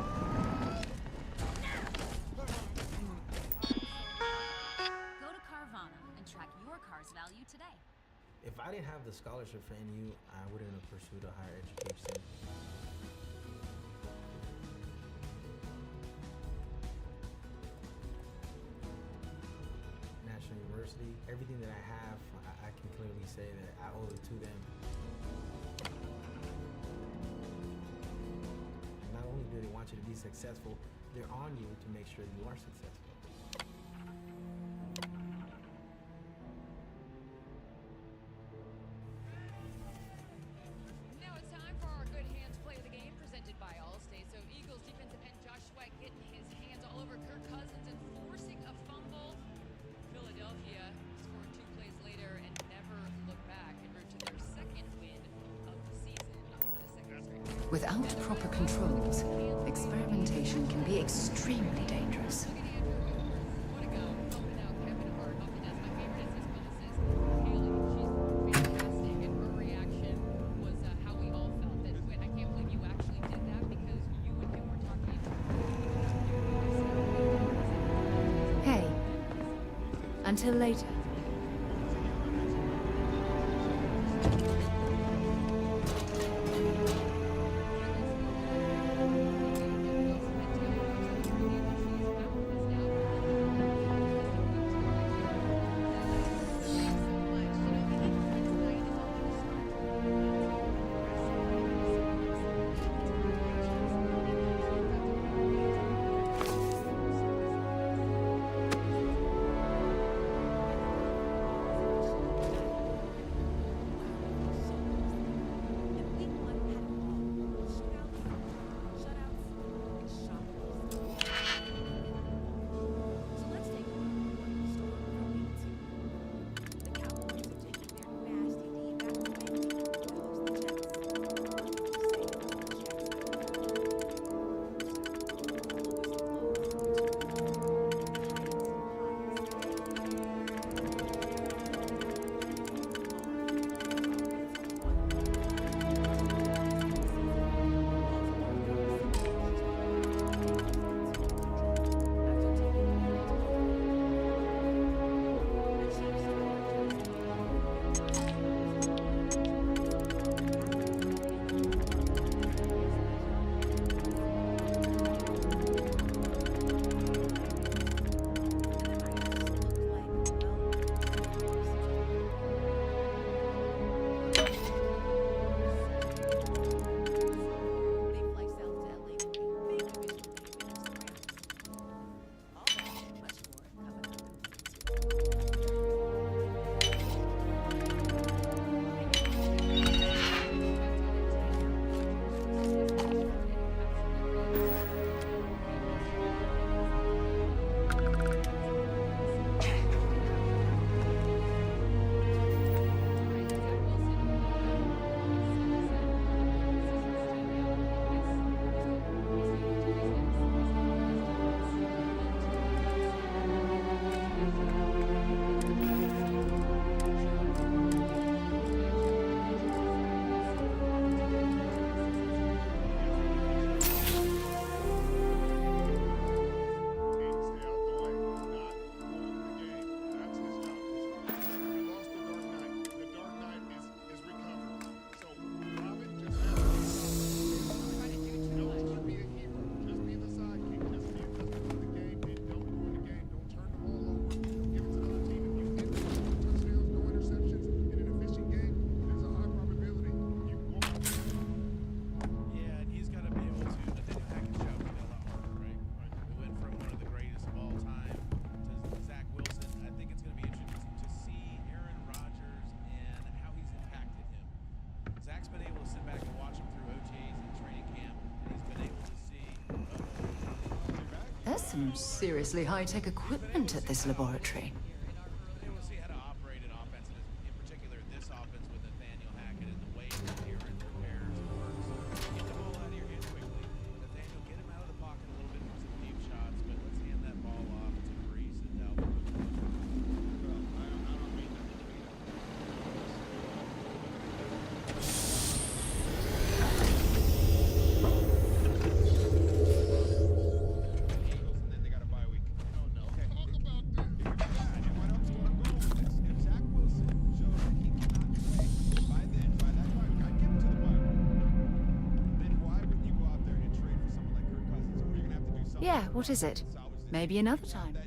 S3: Go to Carvana and track your car's value today.
S4: If I didn't have the scholarship for NU, I wouldn't have pursued a higher education. National University, everything that I have, I can clearly say that I owe it to them. Not only do they want you to be successful, they're on you to make sure you are successful.
S17: Now it's time for our good hands play of the game presented by Allstate. So Eagles defensive end Josh Sweat getting his hands all over Kirk Cousins and forcing a fumble. Philadelphia
S7: Without proper controls, experimentation can be extremely dangerous. Hey, until later. There's some seriously high-tech equipment at this laboratory. Yeah, what is it? Maybe another time.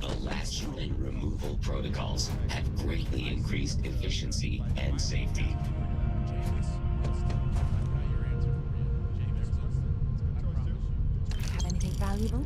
S13: Blast and removal protocols have greatly increased efficiency and safety.
S7: Have anything valuable?